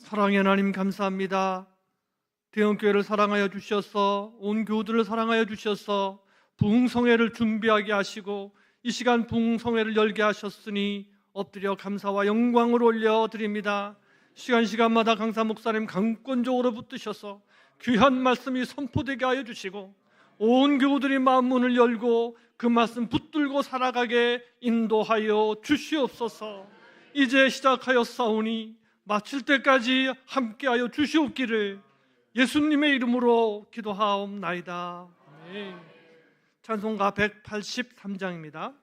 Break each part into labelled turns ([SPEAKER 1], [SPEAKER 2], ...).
[SPEAKER 1] 사랑의 하나님 감사합니다. 대형교회를 사랑하여 주셔서 온 교우들을 사랑하여 주셔서 부흥성회를 준비하게 하시고 이 시간 부흥성회를 열게 하셨으니 엎드려 감사와 영광을 올려드립니다. 시간마다 강사 목사님 강권적으로 붙드셔서 귀한 말씀이 선포되게 하여 주시고 온 교우들이 마음 문을 열고 그 말씀 붙들고 살아가게 인도하여 주시옵소서. 이제 시작하였사오니 마칠 때까지 함께하여 주시옵기를 예수님의 이름으로 기도하옵나이다. 아멘. 찬송가 183장입니다.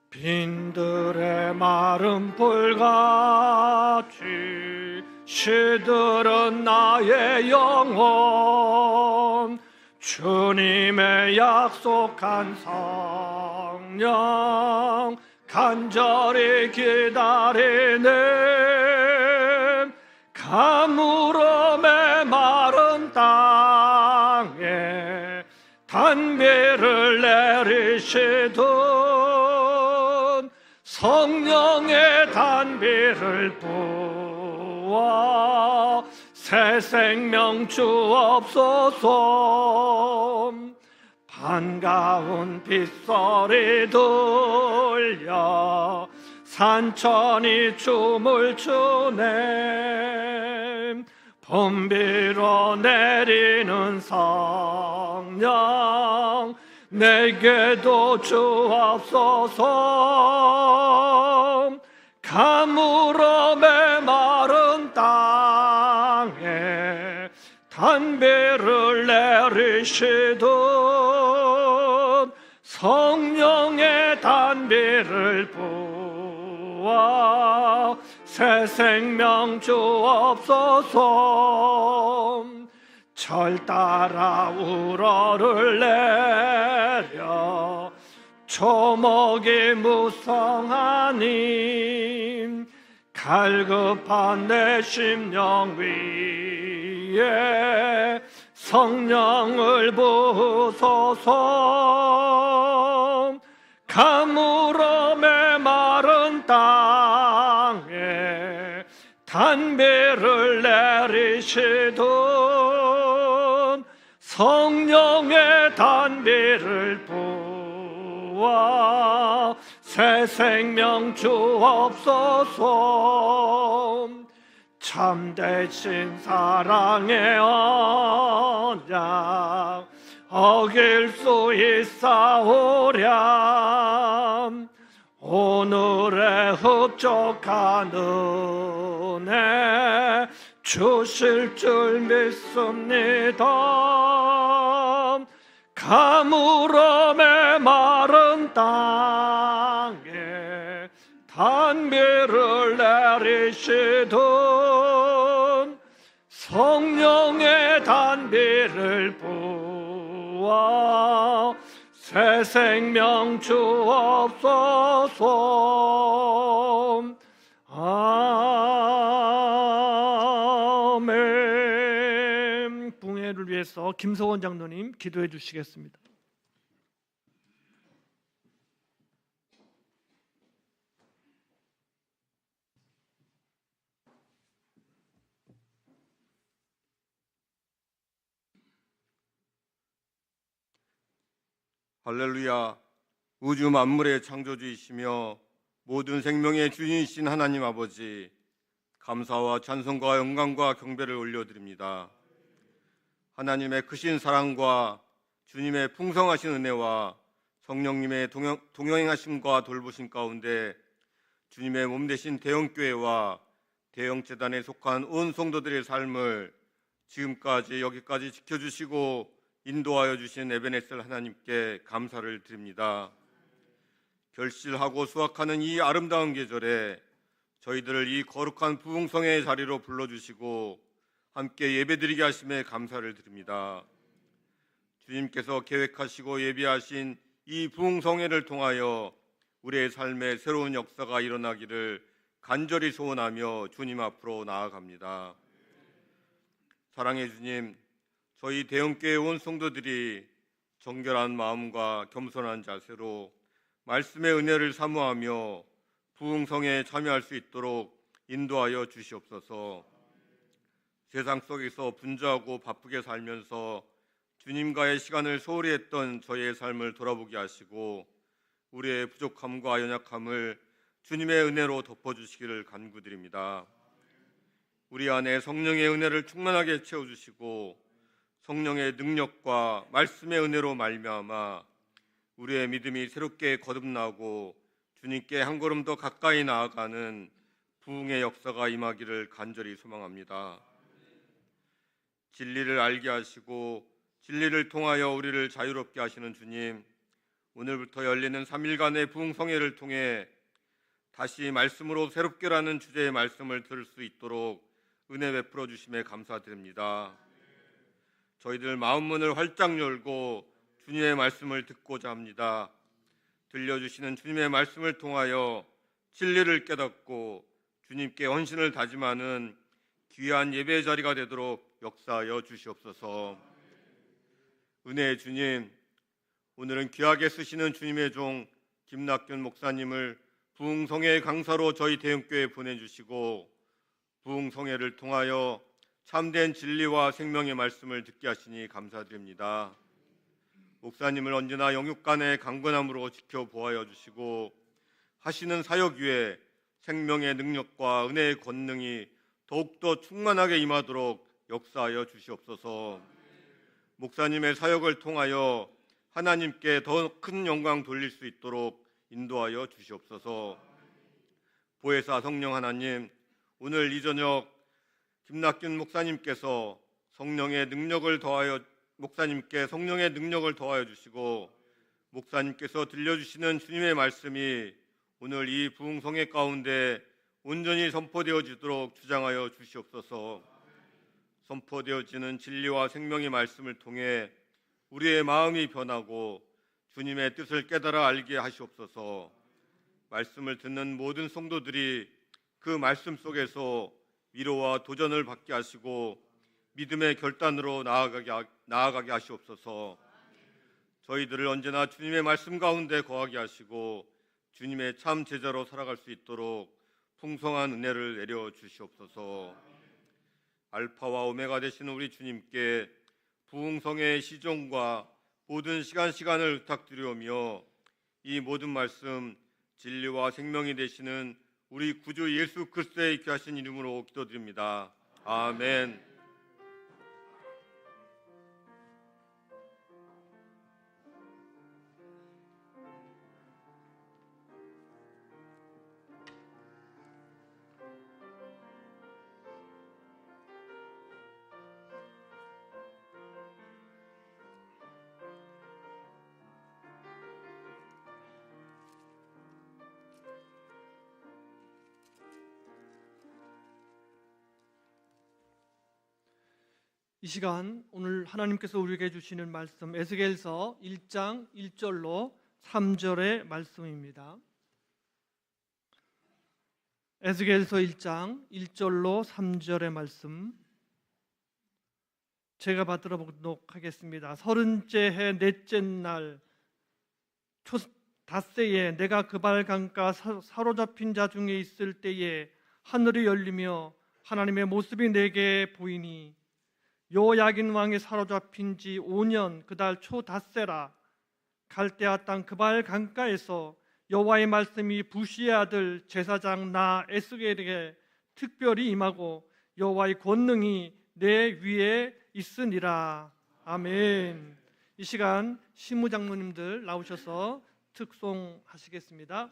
[SPEAKER 1] 빈들의 마른 볼같이 시들은 나의 영혼 주님의 약속한 성령 간절히 기다리네. 가물어 메마른 땅에 단비를 내리시던 성령의 단비를 부어 새 생명 주옵소서. 반가운 빗소리 들려 산천이 춤을 추네. 봄비로 내리는 성령 내게도 주옵소서. 가물어 메마른 땅에 단비를 내리시던 성령의 단비를 부어 새 생명 주옵소서. 절 따라 우러를 내려 초목이 무성하니 갈급한 내 심령 위에 성령을 부으소서. 가물어 메마른 땅에 단비를 내리시던 성령의 단비를 부어 새 생명 주옵소서. 참되신 사랑의 언약 어길 수 있사오랴. 오늘의 흡족한 은혜 주실 줄 믿습니다. 가물어 메마른 땅에 단비를 내리시던 성령의 단비를 부어 새 생명 주옵소서. 아멘. 부흥회를 위해서 김서원 장로님 기도해 주시겠습니다.
[SPEAKER 2] 할렐루야. 우주 만물의 창조주이시며 모든 생명의 주인이신 하나님 아버지, 감사와 찬송과 영광과 경배를 올려드립니다. 하나님의 크신 사랑과 주님의 풍성하신 은혜와 성령님의 동행하심과 돌보심 가운데 주님의 몸 되신 대형교회와 대형재단에 속한 온 성도들의 삶을 지금까지 여기까지 지켜주시고 인도하여 주신 에베네셀 하나님께 감사를 드립니다. 결실하고 수확하는 이 아름다운 계절에 저희들을 이 거룩한 부흥성의 자리로 불러주시고 함께 예배드리게 하심에 감사를 드립니다. 주님께서 계획하시고 예비하신 이 부흥성회를 통하여 우리의 삶에 새로운 역사가 일어나기를 간절히 소원하며 주님 앞으로 나아갑니다. 사랑의 주님, 저희 대형교회 온 성도들이 정결한 마음과 겸손한 자세로 말씀의 은혜를 사모하며 부흥성에 참여할 수 있도록 인도하여 주시옵소서. 세상 속에서 분주하고 바쁘게 살면서 주님과의 시간을 소홀히 했던 저희의 삶을 돌아보게 하시고 우리의 부족함과 연약함을 주님의 은혜로 덮어주시기를 간구드립니다. 우리 안에 성령의 은혜를 충만하게 채워주시고 성령의 능력과 말씀의 은혜로 말미암아 우리의 믿음이 새롭게 거듭나고 주님께 한 걸음 더 가까이 나아가는 부흥의 역사가 임하기를 간절히 소망합니다. 진리를 알게 하시고 진리를 통하여 우리를 자유롭게 하시는 주님, 오늘부터 열리는 3일간의 부흥성회를 통해 다시 말씀으로 새롭게라는 주제의 말씀을 들을 수 있도록 은혜 베풀어 주심에 감사드립니다. 저희들 마음문을 활짝 열고 주님의 말씀을 듣고자 합니다. 들려주시는 주님의 말씀을 통하여 진리를 깨닫고 주님께 헌신을 다짐하는 귀한 예배 자리가 되도록 역사하여 주시옵소서. 은혜의 주님, 오늘은 귀하게 쓰시는 주님의 종 김낙균 목사님을 부흥성회 강사로 저희 대형교회에 보내주시고 부흥성회를 통하여 참된 진리와 생명의 말씀을 듣게 하시니 감사드립니다. 목사님을 언제나 영육간의 강건함으로 지켜보아여 주시고 하시는 사역 위에 생명의 능력과 은혜의 권능이 더욱더 충만하게 임하도록 역사하여 주시옵소서. 목사님의 사역을 통하여 하나님께 더 큰 영광 돌릴 수 있도록 인도하여 주시옵소서. 보혜사 성령 하나님, 오늘 이 저녁 김낙균 목사님께서 목사님께 성령의 능력을 더하여 주시고 목사님께서 들려주시는 주님의 말씀이 오늘 이 부흥성회 가운데 온전히 선포되어지도록 주장하여 주시옵소서. 선포되어지는 진리와 생명의 말씀을 통해 우리의 마음이 변하고 주님의 뜻을 깨달아 알게 하시옵소서. 말씀을 듣는 모든 성도들이 그 말씀 속에서 위로와 도전을 받게 하시고 믿음의 결단으로 나아가게 하시옵소서. 저희들을 언제나 주님의 말씀 가운데 거하게 하시고 주님의 참 제자로 살아갈 수 있도록 풍성한 은혜를 내려 주시옵소서. 알파와 오메가 되시는 우리 주님께 부흥성의 시종과 모든 시간을 부탁드리오며 이 모든 말씀 진리와 생명이 되시는 우리 구주 예수 그리스도의 귀하신 이름으로 기도드립니다. 아멘.
[SPEAKER 1] 이 시간 오늘 하나님께서 우리에게 주시는 말씀 에스겔서 1장 1절로 3절의 말씀입니다. 에스겔서 1장 1절로 3절의 말씀 제가 받들어 보도록 하겠습니다. 30째 해 넷째 날 닷새에 내가 그발 강가 사로잡힌 자 중에 있을 때에 하늘이 열리며 하나님의 모습이 내게 보이니 요야긴 왕이 사로잡힌 지 5년 그달 초 닷새라. 갈대아 땅 그발 강가에서 여호와의 말씀이 부시의 아들 제사장 나 에스겔에게 특별히 임하고 여호와의 권능이 내 위에 있으니라. 아멘. 이 시간 시무 장로님들 나오셔서 특송하시겠습니다.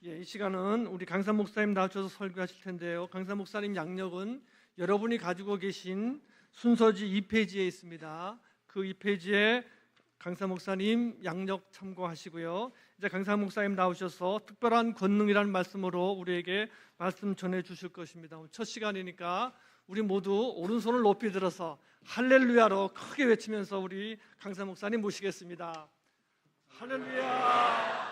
[SPEAKER 1] 이 시간은 우리 강산 목사님 나오셔서 설교하실 텐데요. 강산 목사님 양력은 여러분이 가지고 계신 순서지 2페이지에 있습니다. 그 2페이지에 강산 목사님 양력 참고하시고요. 이제 강산 목사님 나오셔서 특별한 권능이라는 말씀으로 우리에게 말씀 전해 주실 것입니다. 첫 시간이니까 우리 모두 오른손을 높이 들어서 할렐루야로 크게 외치면서 우리 강산 목사님 모시겠습니다. 할렐루야.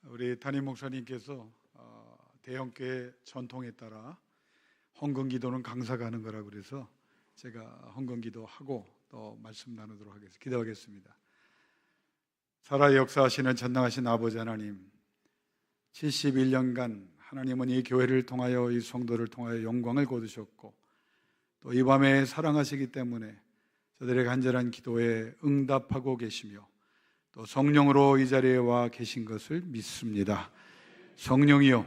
[SPEAKER 3] 우리 담임 목사님께서 대형교회 전통에 따라 헌금기도는 강사가 하는 거라 그래서 제가 헌금기도하고 또 말씀 나누도록 하겠습니다. 기도하겠습니다. 살아 역사하시는 전능하신 아버지 하나님, 71년간 하나님은 이 교회를 통하여 이 성도를 통하여 영광을 거두셨고 또 이 밤에 사랑하시기 때문에 저들의 간절한 기도에 응답하고 계시며 또 성령으로 이 자리에 와 계신 것을 믿습니다. 성령이여,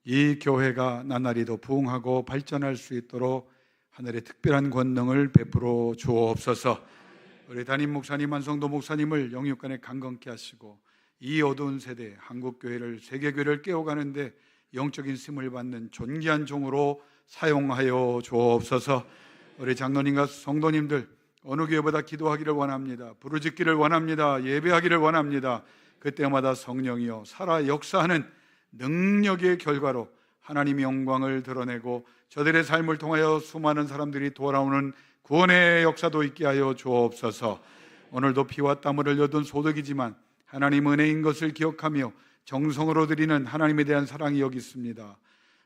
[SPEAKER 3] 이 교회가 나날이 더 부흥하고 발전할 수 있도록 하늘의 특별한 권능을 베풀어 주옵소서. 우리 담임 목사님, 한성도 목사님을 영육간에 강건케 하시고 이 어두운 세대 한국교회를, 세계교회를 깨워가는데 영적인 힘을 받는 존귀한 종으로 사용하여 주옵소서. 우리 장로님과 성도님들 어느 교회보다 기도하기를 원합니다. 부르짖기를 원합니다. 예배하기를 원합니다. 그때마다 성령이여 살아 역사하는 능력의 결과로 하나님의 영광을 드러내고 저들의 삶을 통하여 수많은 사람들이 돌아오는 구원의 역사도 있게 하여 주옵소서. 오늘도 피와 땀을 흘려둔 소득이지만 하나님 은혜인 것을 기억하며 정성으로 드리는 하나님에 대한 사랑이 여기 있습니다.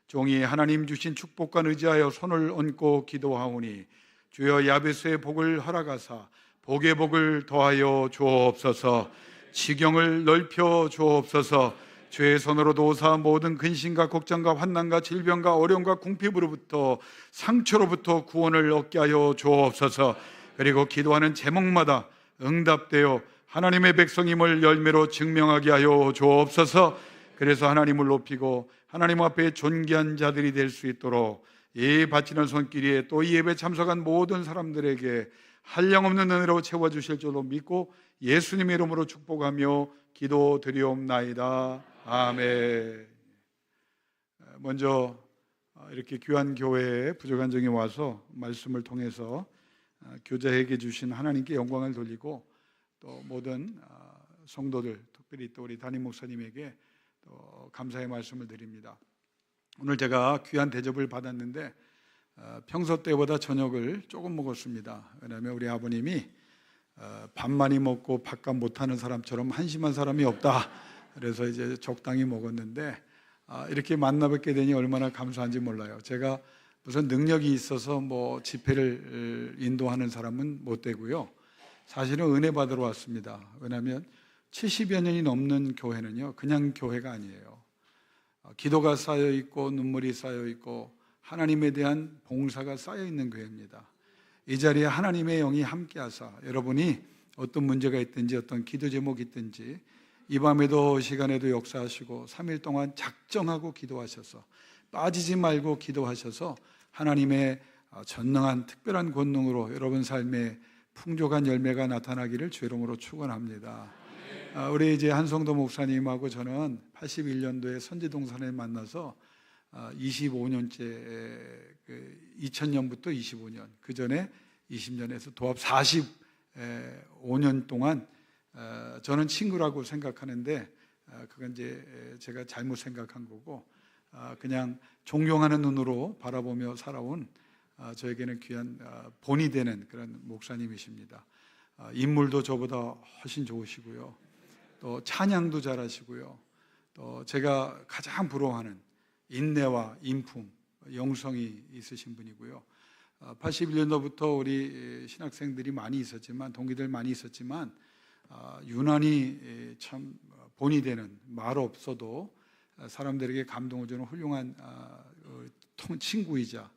[SPEAKER 3] 종이 하나님 주신 축복과 의지하여 손을 얹고 기도하오니 주여 야베스의 복을 허락하사 복의 복을 더하여 주옵소서. 지경을 넓혀 주옵소서. 주의 손으로 도우사 모든 근심과 걱정과 환난과 질병과 어려움과 궁핍으로부터 상처로부터 구원을 얻게 하여 주옵소서. 그리고 기도하는 제목마다 응답되어 하나님의 백성임을 열매로 증명하게 하여 주옵소서. 그래서 하나님을 높이고 하나님 앞에 존귀한 자들이 될 수 있도록 이 바치는 손길에 또 이 예배 참석한 모든 사람들에게 한량없는 은혜로 채워주실 줄로 믿고 예수님의 이름으로 축복하며 기도드리옵나이다. 아멘. 먼저 이렇게 귀한 교회에 부족한 종이 와서 말씀을 통해서 교제하게 주신 하나님께 영광을 돌리고 또 모든 성도들, 특별히 또 우리 담임 목사님에게 또 감사의 말씀을 드립니다. 오늘 제가 귀한 대접을 받았는데 평소 때보다 저녁을 조금 먹었습니다. 왜냐하면 우리 아버님이 밥 많이 먹고 밥값 못하는 사람처럼 한심한 사람이 없다. 그래서 이제 적당히 먹었는데 이렇게 만나 뵙게 되니 얼마나 감사한지 몰라요. 제가 무슨 능력이 있어서 뭐 집회를 인도하는 사람은 못 되고요. 사실은 은혜 받으러 왔습니다. 왜냐하면 70여 년이 넘는 교회는요, 그냥 교회가 아니에요. 기도가 쌓여 있고 눈물이 쌓여 있고 하나님에 대한 봉사가 쌓여 있는 교회입니다. 이 자리에 하나님의 영이 함께하사 여러분이 어떤 문제가 있든지 어떤 기도 제목이 있든지 이 밤에도 시간에도 역사하시고 3일 동안 작정하고 기도하셔서 빠지지 말고 기도하셔서 하나님의 전능한 특별한 권능으로 여러분 삶에 풍족한 열매가 나타나기를 주 이름으로 축원합니다. 우리 이제 한성도 목사님하고 저는 81년도에 선지동산에 만나서 25년째 2000년부터 25년 그 전에 20년에서 도합 45년 동안 저는 친구라고 생각하는데 그건 이제 제가 잘못 생각한 거고 그냥 존경하는 눈으로 바라보며 살아온 저에게는 귀한 본이 되는 그런 목사님이십니다. 인물도 저보다 훨씬 좋으시고요. 또 찬양도 잘하시고요. 또 제가 가장 부러워하는 인내와 인품, 영성이 있으신 분이고요. 81년도부터 우리 신학생들이 많이 있었지만 동기들 많이 있었지만 유난히 참 본이 되는 말 없어도 사람들에게 감동을 주는 훌륭한 친구이자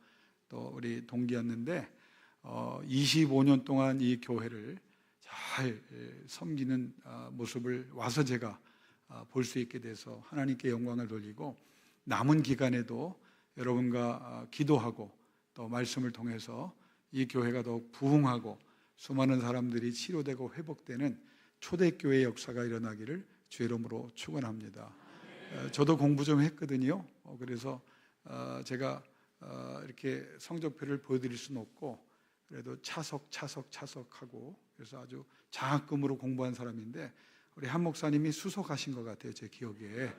[SPEAKER 3] 또 우리 동기였는데 25년 동안 이 교회를 잘 섬기는 모습을 와서 제가 볼 수 있게 돼서 하나님께 영광을 돌리고 남은 기간에도 여러분과 기도하고 또 말씀을 통해서 이 교회가 더욱 부흥하고 수많은 사람들이 치료되고 회복되는 초대교회 역사가 일어나기를 주의 이름으로 축원합니다. 저도 공부 좀 했거든요. 그래서 제가 이렇게 성적표를 보여드릴 수는 없고 그래도 차석하고 그래서 아주 장학금으로 공부한 사람인데 우리 한 목사님이 수석하신 것 같아요, 제 기억에.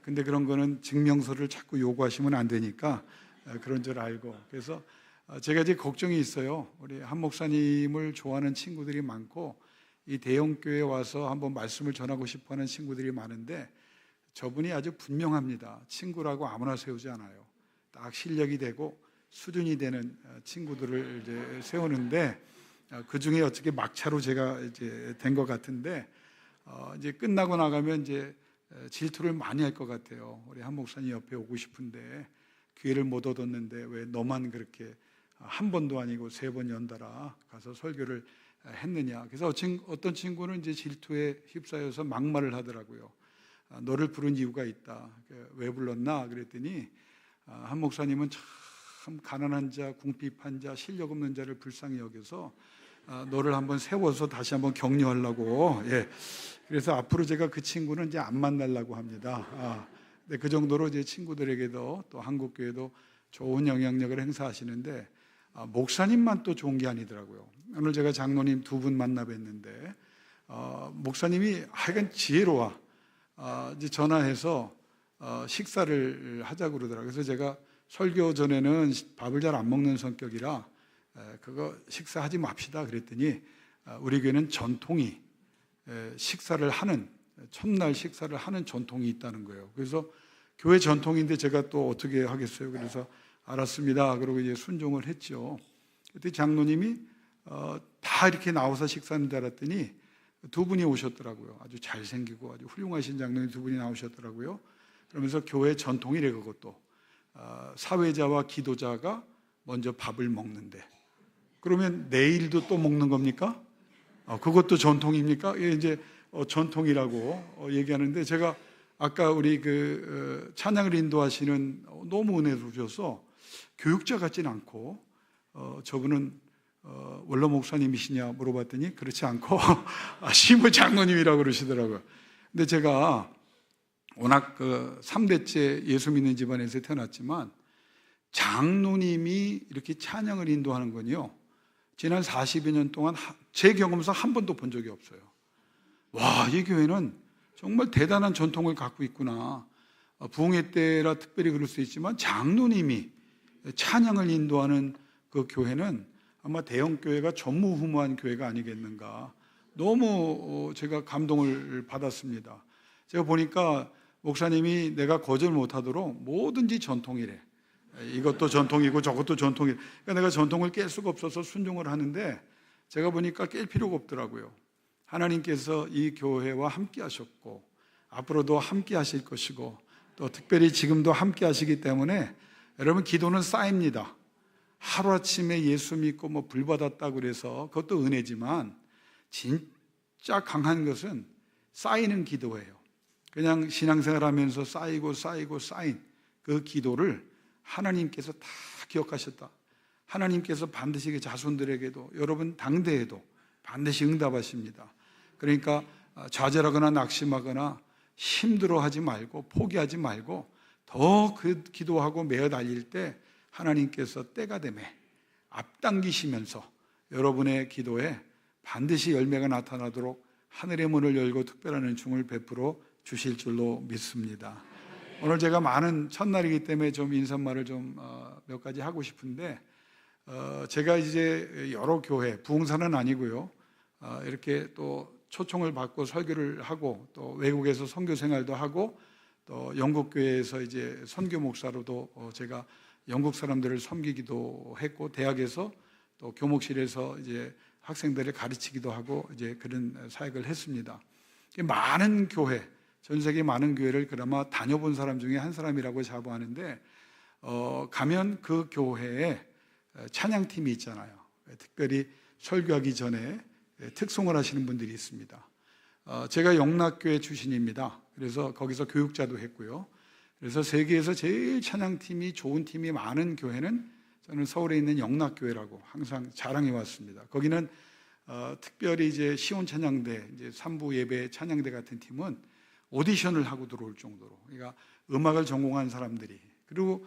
[SPEAKER 3] 근데 그런 거는 증명서를 자꾸 요구하시면 안 되니까 그런 줄 알고, 그래서 제가 이제 걱정이 있어요. 우리 한 목사님을 좋아하는 친구들이 많고 이 대형교회에 와서 한번 말씀을 전하고 싶어하는 친구들이 많은데 저분이 아주 분명합니다. 친구라고 아무나 세우지 않아요. 딱 실력이 되고 수준이 되는 친구들을 이제 세우는데 그 중에 어떻게 막차로 제가 이제 된 것 같은데 이제 끝나고 나가면 이제 질투를 많이 할 것 같아요. 우리 한 목사님 옆에 오고 싶은데 기회를 못 얻었는데 왜 너만 그렇게 한 번도 아니고 3번 연달아 가서 설교를 했느냐. 그래서 어떤 친구는 이제 질투에 휩싸여서 막말을 하더라고요. 너를 부른 이유가 있다. 왜 불렀나? 그랬더니 한 목사님은 참 가난한 자, 궁핍한 자, 실력 없는 자를 불쌍히 여겨서 너를 한번 세워서 다시 한번 격려하려고. 그래서 앞으로 제가 그 친구는 이제 안 만나려고 합니다. 근데 그 정도로 이제 친구들에게도 또 한국교회도 좋은 영향력을 행사하시는데 목사님만 또 좋은 게 아니더라고요. 오늘 제가 장로님 2분 만나 뵀는데 목사님이 하여간 지혜로워. 이제 전화해서 식사를 하자고 그러더라고요. 그래서 제가 설교 전에는 밥을 잘 안 먹는 성격이라 그거 식사하지 맙시다 그랬더니 우리 교회는 전통이 식사를 하는, 첫날 식사를 하는 전통이 있다는 거예요. 그래서 교회 전통인데 제가 또 어떻게 하겠어요. 그래서 알았습니다. 그러고 이제 순종을 했죠. 그때 장로님이 다 이렇게 나와서 식사하는 줄 알았더니 2분이 오셨더라고요. 아주 잘생기고 아주 훌륭하신 장로님 2분이 나오셨더라고요. 그러면서 교회 전통이래. 그것도 사회자와 기도자가 먼저 밥을 먹는데 그러면 내일도 또 먹는 겁니까? 그것도 전통입니까? 이제 전통이라고 얘기하는데 제가 아까 우리 찬양을 인도하시는 너무 은혜로우셔서 교육자 같진 않고 저분은 원로 목사님이시냐 물어봤더니 그렇지 않고 시무 장로님이라고 그러시더라고요. 근데 제가 워낙 3대째 예수 믿는 집안에서 태어났지만 장로님이 이렇게 찬양을 인도하는 건요, 지난 40여 년 동안 제 경험에서 한 번도 본 적이 없어요. 와, 이 교회는 정말 대단한 전통을 갖고 있구나. 부흥회 때라 특별히 그럴 수 있지만 장로님이 찬양을 인도하는 그 교회는 아마 대형교회가 전무후무한 교회가 아니겠는가. 너무 제가 감동을 받았습니다. 제가 보니까 목사님이 내가 거절 못하도록 뭐든지 전통이래. 이것도 전통이고 저것도 전통이래. 그러니까 내가 전통을 깰 수가 없어서 순종을 하는데 제가 보니까 깰 필요가 없더라고요. 하나님께서 이 교회와 함께 하셨고 앞으로도 함께 하실 것이고 또 특별히 지금도 함께 하시기 때문에 여러분, 기도는 쌓입니다. 하루아침에 예수 믿고 불 받았다고 그래서 그것도 은혜지만 진짜 강한 것은 쌓이는 기도예요. 그냥 신앙생활 하면서 쌓이고 쌓인 그 기도를 하나님께서 다 기억하셨다. 하나님께서 반드시 그 자손들에게도 여러분 당대에도 반드시 응답하십니다. 그러니까 좌절하거나 낙심하거나 힘들어하지 말고 포기하지 말고 더 그 기도하고 매어 달릴 때 하나님께서 때가 되매 앞당기시면서 여러분의 기도에 반드시 열매가 나타나도록 하늘의 문을 열고 특별한 은총을 베풀어 주실 줄로 믿습니다. 오늘 제가 많은 첫날이기 때문에 좀 인사말을 좀 몇 가지 하고 싶은데 제가 이제 여러 교회, 부흥사는 아니고요, 이렇게 또 초청을 받고 설교를 하고 또 외국에서 선교 생활도 하고 또 영국 교회에서 이제 선교 목사로도 제가 영국 사람들을 섬기기도 했고 대학에서 또 교목실에서 이제 학생들을 가르치기도 하고 이제 그런 사역을 했습니다. 많은 교회, 전 세계 많은 교회를 그나마 다녀본 사람 중에 한 사람이라고 자부하는데 가면 그 교회에 찬양팀이 있잖아요. 특별히 설교하기 전에 특송을 하시는 분들이 있습니다. 제가 영락교회 출신입니다. 그래서 거기서 교육자도 했고요. 그래서 세계에서 제일 찬양팀이 좋은 팀이 많은 교회는 저는 서울에 있는 영락교회라고 항상 자랑해 왔습니다. 거기는 특별히 이제 시온 찬양대, 이제 3부 예배 찬양대 같은 팀은 오디션을 하고 들어올 정도로, 그러니까 음악을 전공한 사람들이, 그리고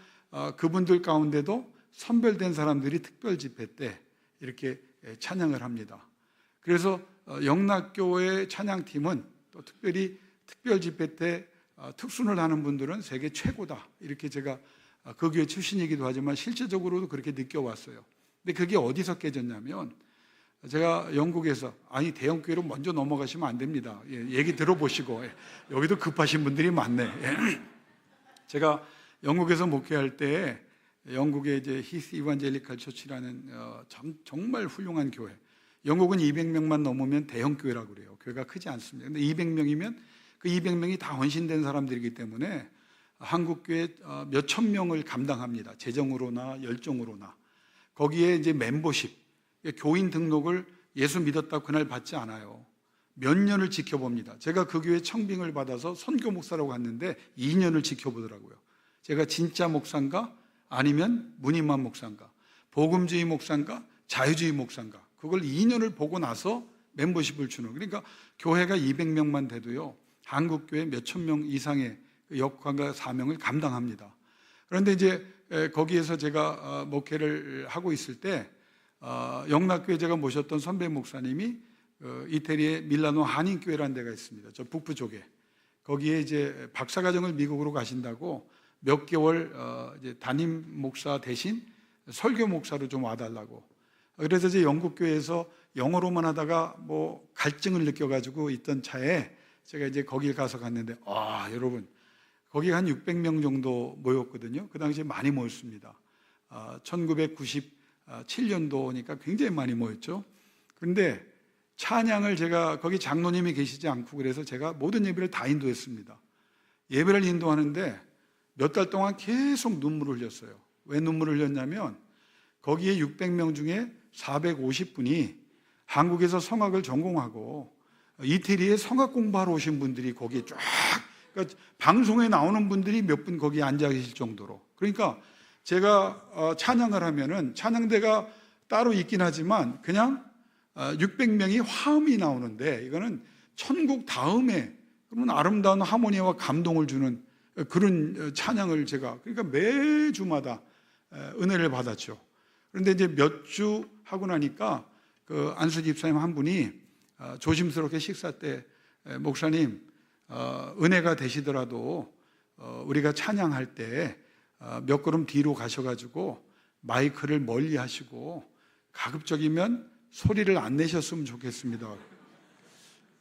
[SPEAKER 3] 그분들 가운데도 선별된 사람들이 특별 집회 때 이렇게 찬양을 합니다. 그래서 영락교회 찬양팀은 또 특별히 특별 집회 때 특순을 하는 분들은 세계 최고다, 이렇게 제가 그 교회 출신이기도 하지만 실제적으로도 그렇게 느껴왔어요. 근데 그게 어디서 깨졌냐면, 제가 영국에서, 아니 대형 교회로 먼저 넘어가시면 안 됩니다. 얘기 들어보시고, 여기도 급하신 분들이 많네. 제가 영국에서 목회할 때 영국의 이제 히스 이반젤리칼 처치라는 정말 훌륭한 교회, 영국은 200명만 넘으면 대형 교회라고 그래요. 교회가 크지 않습니다. 근데 200명이면 그 200명이 다 헌신된 사람들이기 때문에 한국 교회 몇천 명을 감당합니다. 재정으로나 열정으로나. 거기에 이제 멤버십, 교인 등록을 예수 믿었다고 그날 받지 않아요. 몇 년을 지켜봅니다. 제가 그 교회 청빙을 받아서 선교 목사라고 갔는데 2년을 지켜보더라고요. 제가 진짜 목사인가 아니면 무늬만 목사인가, 복음주의 목사인가 자유주의 목사인가, 그걸 2년을 보고 나서 멤버십을 주는. 그러니까 교회가 200명만 돼도요, 한국교회 몇천 명 이상의 역할과 사명을 감당합니다. 그런데 이제 거기에서 제가 목회를 하고 있을 때 영락교회 제가 모셨던 선배 목사님이 이태리의 밀라노 한인교회라는 데가 있습니다. 저 북부 쪽에. 거기에 이제 박사과정을 미국으로 가신다고 몇 개월 이제 담임 목사 대신 설교 목사로 좀 와달라고. 그래서 이제 영국교회에서 영어로만 하다가 뭐 갈증을 느껴가지고 있던 차에 제가 이제 거기 가서 갔는데, 여러분, 거기 한 600명 정도 모였거든요. 그 당시에 많이 모였습니다. 1997년도니까 굉장히 많이 모였죠. 그런데 찬양을 제가, 거기 장로님이 계시지 않고 그래서 제가 모든 예배를 다 인도했습니다. 예배를 인도하는데 몇 달 동안 계속 눈물을 흘렸어요. 왜 눈물을 흘렸냐면, 거기에 600명 중에 450분이 한국에서 성악을 전공하고 이태리에 성악 공부하러 오신 분들이 거기에 쫙, 그러니까 방송에 나오는 분들이 몇 분 거기에 앉아 계실 정도로. 그러니까 제가 찬양을 하면은 찬양대가 따로 있긴 하지만 그냥 600명이 화음이 나오는데, 이거는 천국 다음에 그러면 아름다운 하모니와 감동을 주는 그런 찬양을 제가, 그러니까 매주마다 은혜를 받았죠. 그런데 이제 몇 주 하고 나니까 그 안수 집사님 한 분이 조심스럽게 식사 때, 목사님, 은혜가 되시더라도 우리가 찬양할 때 몇 걸음 뒤로 가셔가지고 마이크를 멀리 하시고 가급적이면 소리를 안 내셨으면 좋겠습니다.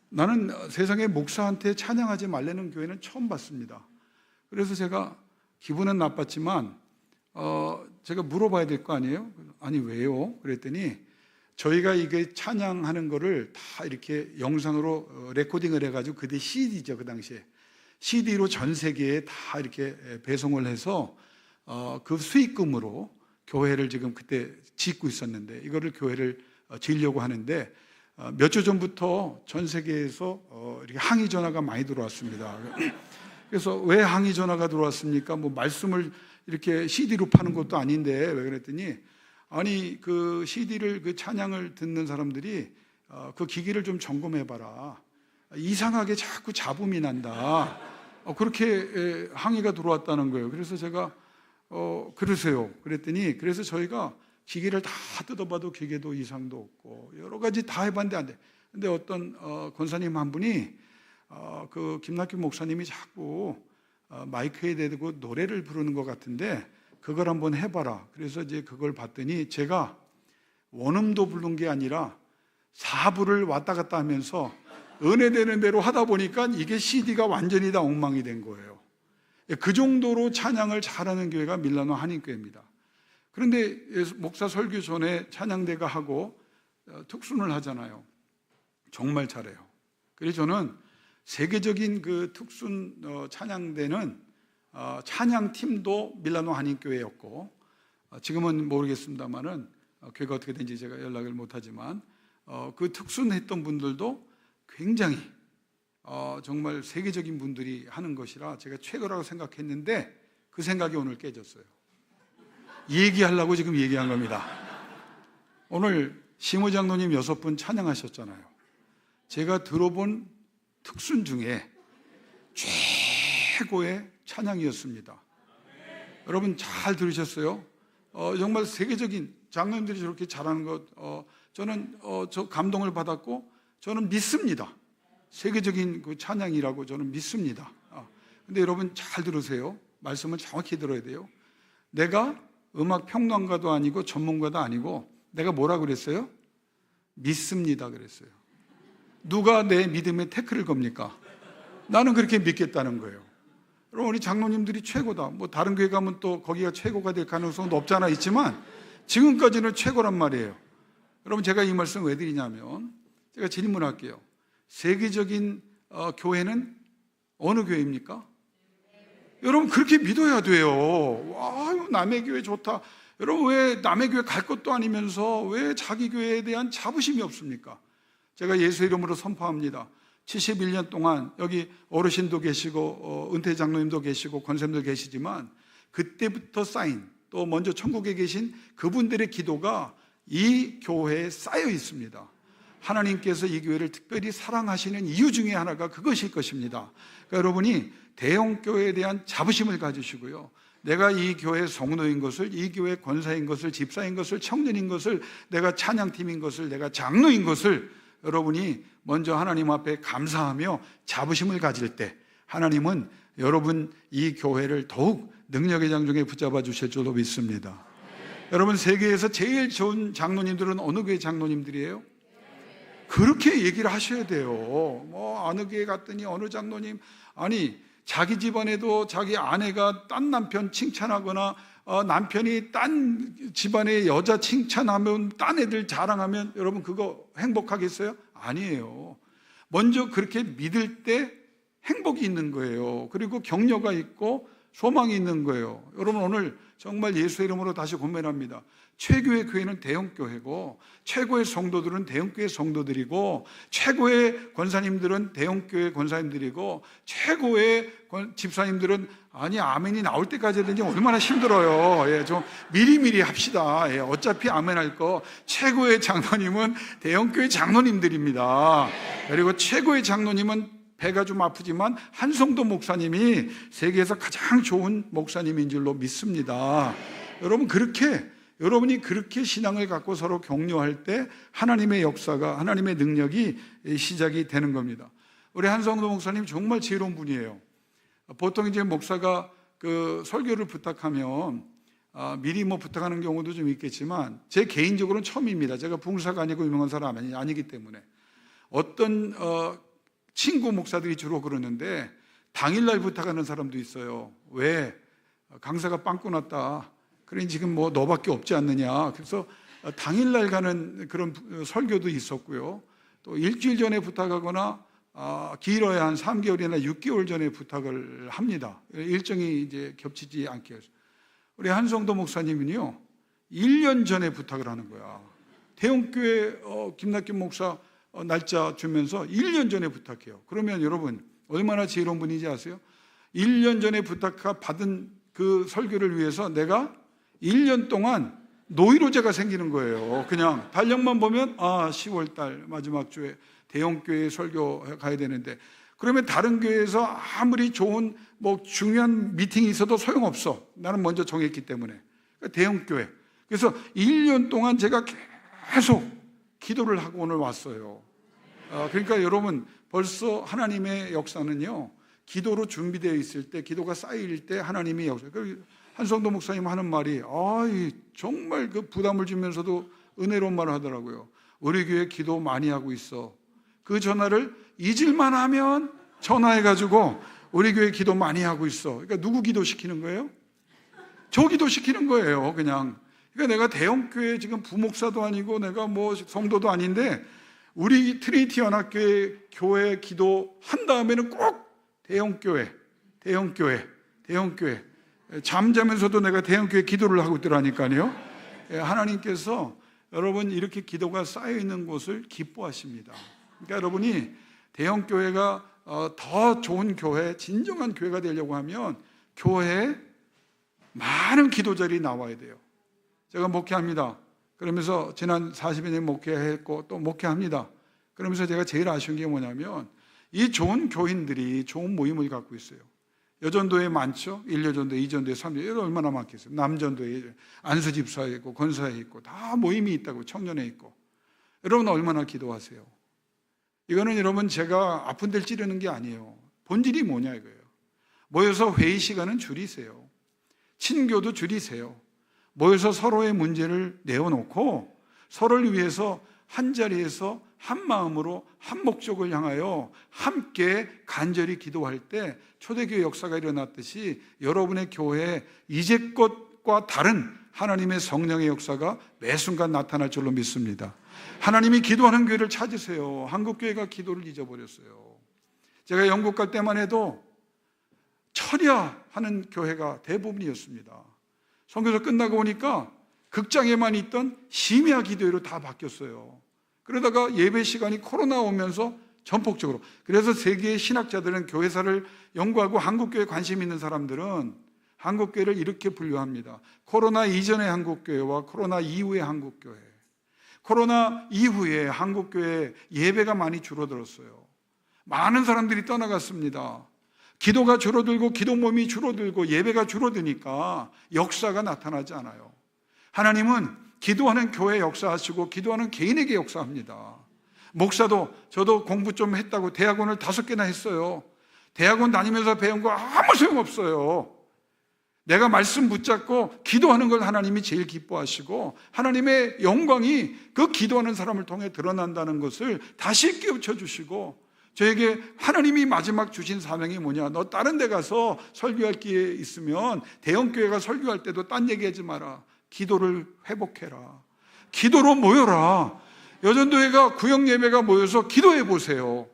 [SPEAKER 3] 나는 세상에 목사한테 찬양하지 말라는 교회는 처음 봤습니다. 그래서 제가 기분은 나빴지만 제가 물어봐야 될 거 아니에요? 아니 왜요? 그랬더니 저희가 이게 찬양하는 거를 다 이렇게 영상으로 레코딩을 해가지고, 그때 CD죠, 그 당시에 CD로 전 세계에 다 이렇게 배송을 해서 그 수익금으로 교회를 지금 그때 짓고 있었는데, 이거를 교회를 지으려고 하는데 몇 주 전부터 전 세계에서 이렇게 항의 전화가 많이 들어왔습니다. 그래서 왜 항의 전화가 들어왔습니까? 뭐 말씀을 이렇게 CD로 파는 것도 아닌데 왜 그랬더니, 아니 그 CD를, 그 찬양을 듣는 사람들이 그 기기를 좀 점검해봐라, 이상하게 자꾸 잡음이 난다, 그렇게 항의가 들어왔다는 거예요. 그래서 제가 그러세요 그랬더니, 그래서 저희가 기계를 다 뜯어봐도 기계도 이상도 없고 여러 가지 다 해봤는데 안 돼. 근데 어떤 권사님 한 분이 그 김낙규 목사님이 자꾸 마이크에 대고 노래를 부르는 것 같은데 그걸 한번 해봐라. 그래서 이제 그걸 봤더니 제가 원음도 부른 게 아니라 4부를 왔다 갔다 하면서 은혜되는 대로 하다 보니까 이게 CD가 완전히 다 엉망이 된 거예요. 그 정도로 찬양을 잘하는 교회가 밀라노 한인교회입니다. 그런데 목사 설교 전에 찬양대가 하고 특순을 하잖아요. 정말 잘해요. 그래서 저는 세계적인 그 특순 찬양대는 찬양팀도 밀라노 한인교회였고, 지금은 모르겠습니다만은 교회가 어떻게 된지 제가 연락을 못하지만 그 특순했던 분들도 굉장히 정말 세계적인 분들이 하는 것이라 제가 최고라고 생각했는데 그 생각이 오늘 깨졌어요. 얘기하려고 지금 얘기한 겁니다. 오늘 심우 장로님 6분 찬양하셨잖아요. 제가 들어본 특순 중에 최고의 찬양이었습니다. 여러분 잘 들으셨어요? 정말 세계적인 장로님들이 저렇게 잘하는 것, 저는 저 감동을 받았고 저는 믿습니다. 세계적인 그 찬양이라고 저는 믿습니다. 근데 여러분 잘 들으세요. 말씀을 정확히 들어야 돼요. 내가 음악 평론가도 아니고 전문가도 아니고 내가 뭐라 그랬어요? 믿습니다 그랬어요. 누가 내 믿음에 태클을 겁니까? 나는 그렇게 믿겠다는 거예요. 여러분 우리 장로님들이 최고다. 뭐 다른 교회 가면 또 거기가 최고가 될 가능성도 없잖아 있지만 지금까지는 최고란 말이에요. 여러분 제가 이 말씀 왜 드리냐면 제가 질문할게요. 세계적인 교회는 어느 교회입니까? 여러분 그렇게 믿어야 돼요. 와, 남의 교회 좋다. 여러분 왜 남의 교회 갈 것도 아니면서 왜 자기 교회에 대한 자부심이 없습니까? 제가 예수 이름으로 선포합니다. 71년 동안 여기 어르신도 계시고 은퇴 장로님도 계시고 권사님도 계시지만 그때부터 쌓인 또 먼저 천국에 계신 그분들의 기도가 이 교회에 쌓여 있습니다. 하나님께서 이 교회를 특별히 사랑하시는 이유 중에 하나가 그것일 것입니다. 그러니까 여러분이 대형 교회에 대한 자부심을 가지시고요. 내가 이 교회 성도인 것을, 이 교회 권사인 것을, 집사인 것을, 청년인 것을, 내가 찬양팀인 것을, 내가 장로인 것을 여러분이 먼저 하나님 앞에 감사하며 자부심을 가질 때 하나님은 여러분 이 교회를 더욱 능력의 장중에 붙잡아 주실 줄로 믿습니다. 여러분 세계에서 제일 좋은 장로님들은 어느 교회 장로님들이에요? 그렇게 얘기를 하셔야 돼요. 뭐 어느 교회 갔더니 어느 장로님, 아니 자기 집안에도 자기 아내가 딴 남편 칭찬하거나 남편이 딴 집안의 여자 칭찬하면 딴 애들 자랑하면 여러분 그거 행복하겠어요? 아니에요. 먼저 그렇게 믿을 때 행복이 있는 거예요. 그리고 격려가 있고 소망이 있는 거예요. 여러분 오늘 정말 예수 이름으로 다시 고백합니다. 최고의 교회는 대형 교회고 최고의 성도들은 대형 교회 성도들이고 최고의 권사님들은 대형 교회 권사님들이고 최고의 집사님들은 아니 아멘이 나올 때까지 하든지 얼마나 힘들어요. 예, 좀 미리미리 합시다. 예, 어차피 아멘 할 거. 최고의 장로님은 대형 교회 장로님들입니다. 그리고 최고의 장로님은 배가 좀 아프지만 한성도 목사님이 세계에서 가장 좋은 목사님인 줄로 믿습니다. 여러분이 그렇게 신앙을 갖고 서로 격려할 때 하나님의 역사가, 하나님의 능력이 시작이 되는 겁니다. 우리 한성도 목사님 정말 지혜로운 분이에요. 보통 이제 목사가 그 설교를 부탁하면 미리 뭐 부탁하는 경우도 좀 있겠지만 제 개인적으로는 처음입니다. 제가 부흥사가 아니고 유명한 사람이 아니기 때문에 어떤 친구 목사들이 주로 그러는데 당일날 부탁하는 사람도 있어요. 왜? 강사가 빵꾸 났다. 그러니 지금 뭐 너밖에 없지 않느냐. 그래서 당일날 가는 그런 설교도 있었고요. 또 일주일 전에 부탁하거나 길어야 한 3개월이나 6개월 전에 부탁을 합니다. 일정이 이제 겹치지 않게 해서. 우리 한성도 목사님은요 1년 전에 부탁을 하는 거야. 대형교회 김낙균 목사 날짜 주면서 1년 전에 부탁해요. 그러면 여러분 얼마나 지혜로운 분인지 아세요? 1년 전에 받은 그 설교를 위해서 내가 1년 동안 노이로제가 생기는 거예요. 그냥 달력만 보면 10월 달 마지막 주에 대형교회 설교 가야 되는데 그러면 다른 교회에서 아무리 좋은 뭐 중요한 미팅이 있어도 소용없어. 나는 먼저 정했기 때문에. 그러니까 대형교회. 그래서 1년 동안 제가 계속 기도를 하고 오늘 왔어요. 그러니까 여러분 벌써 하나님의 역사는요 기도로 준비되어 있을 때, 기도가 쌓일 때 하나님의 역사. 한성도 목사님 하는 말이 정말 그 부담을 주면서도 은혜로운 말을 하더라고요. 우리 교회 기도 많이 하고 있어. 그 전화를 잊을만 하면 전화해가지고 우리 교회 기도 많이 하고 있어. 그러니까 누구 기도시키는 거예요? 저 기도시키는 거예요. 그냥. 그러니까 내가 대형교회 지금 부목사도 아니고 내가 뭐 성도도 아닌데 우리 트리니티 연합교회 교회 기도 한 다음에는 꼭 대형교회 잠자면서도 내가 대형교회 기도를 하고 있더라니까요. 하나님께서 여러분 이렇게 기도가 쌓여있는 곳을 기뻐하십니다. 그러니까 여러분이 대형교회가 더 좋은 교회, 진정한 교회가 되려고 하면 교회에 많은 기도자들이 나와야 돼요. 제가 목회합니다. 그러면서 지난 40여 년 목회했고 또 목회합니다. 그러면서 제가 제일 아쉬운 게 뭐냐면 이 좋은 교인들이 좋은 모임을 갖고 있어요. 여전도에 많죠. 1여전도, 2전도에, 3전도에 얼마나 많겠어요. 남전도에 안수집사에 있고 권사에 있고 다 모임이 있다고, 청년에 있고. 여러분 얼마나 기도하세요? 이거는 여러분 제가 아픈 데를 찌르는 게 아니에요. 본질이 뭐냐 이거예요. 모여서 회의 시간은 줄이세요. 친교도 줄이세요. 모여서 서로의 문제를 내어놓고 서로를 위해서 한 자리에서 한 마음으로 한 목적을 향하여 함께 간절히 기도할 때 초대교회 역사가 일어났듯이 여러분의 교회에 이제껏과 다른 하나님의 성령의 역사가 매 순간 나타날 줄로 믿습니다. 하나님이 기도하는 교회를 찾으세요. 한국교회가 기도를 잊어버렸어요. 제가 영국 갈 때만 해도 철야하는 교회가 대부분이었습니다. 선교사 끝나고 오니까 극장에만 있던 심야 기도회로 다 바뀌었어요. 그러다가 예배 시간이 코로나 오면서 전폭적으로, 그래서 세계의 신학자들은, 교회사를 연구하고 한국교회에 관심 있는 사람들은 한국교회를 이렇게 분류합니다. 코로나 이전의 한국교회와 코로나 이후의 한국교회. 코로나 이후에 한국교회 예배가 많이 줄어들었어요. 많은 사람들이 떠나갔습니다. 기도가 줄어들고 기도 모임이 줄어들고 예배가 줄어드니까 역사가 나타나지 않아요. 하나님은 기도하는 교회 역사하시고 기도하는 개인에게 역사합니다. 목사도, 저도 공부 좀 했다고 대학원을 5개나 했어요. 대학원 다니면서 배운 거 아무 소용없어요. 내가 말씀 붙잡고 기도하는 걸 하나님이 제일 기뻐하시고 하나님의 영광이 그 기도하는 사람을 통해 드러난다는 것을 다시 깨우쳐 주시고, 저에게 하나님이 마지막 주신 사명이 뭐냐, 너 다른 데 가서 설교할 기회 있으면 대형교회가 설교할 때도 딴 얘기하지 마라. 기도를 회복해라. 기도로 모여라. 여전도회가 구역예배가 모여서 기도해 보세요.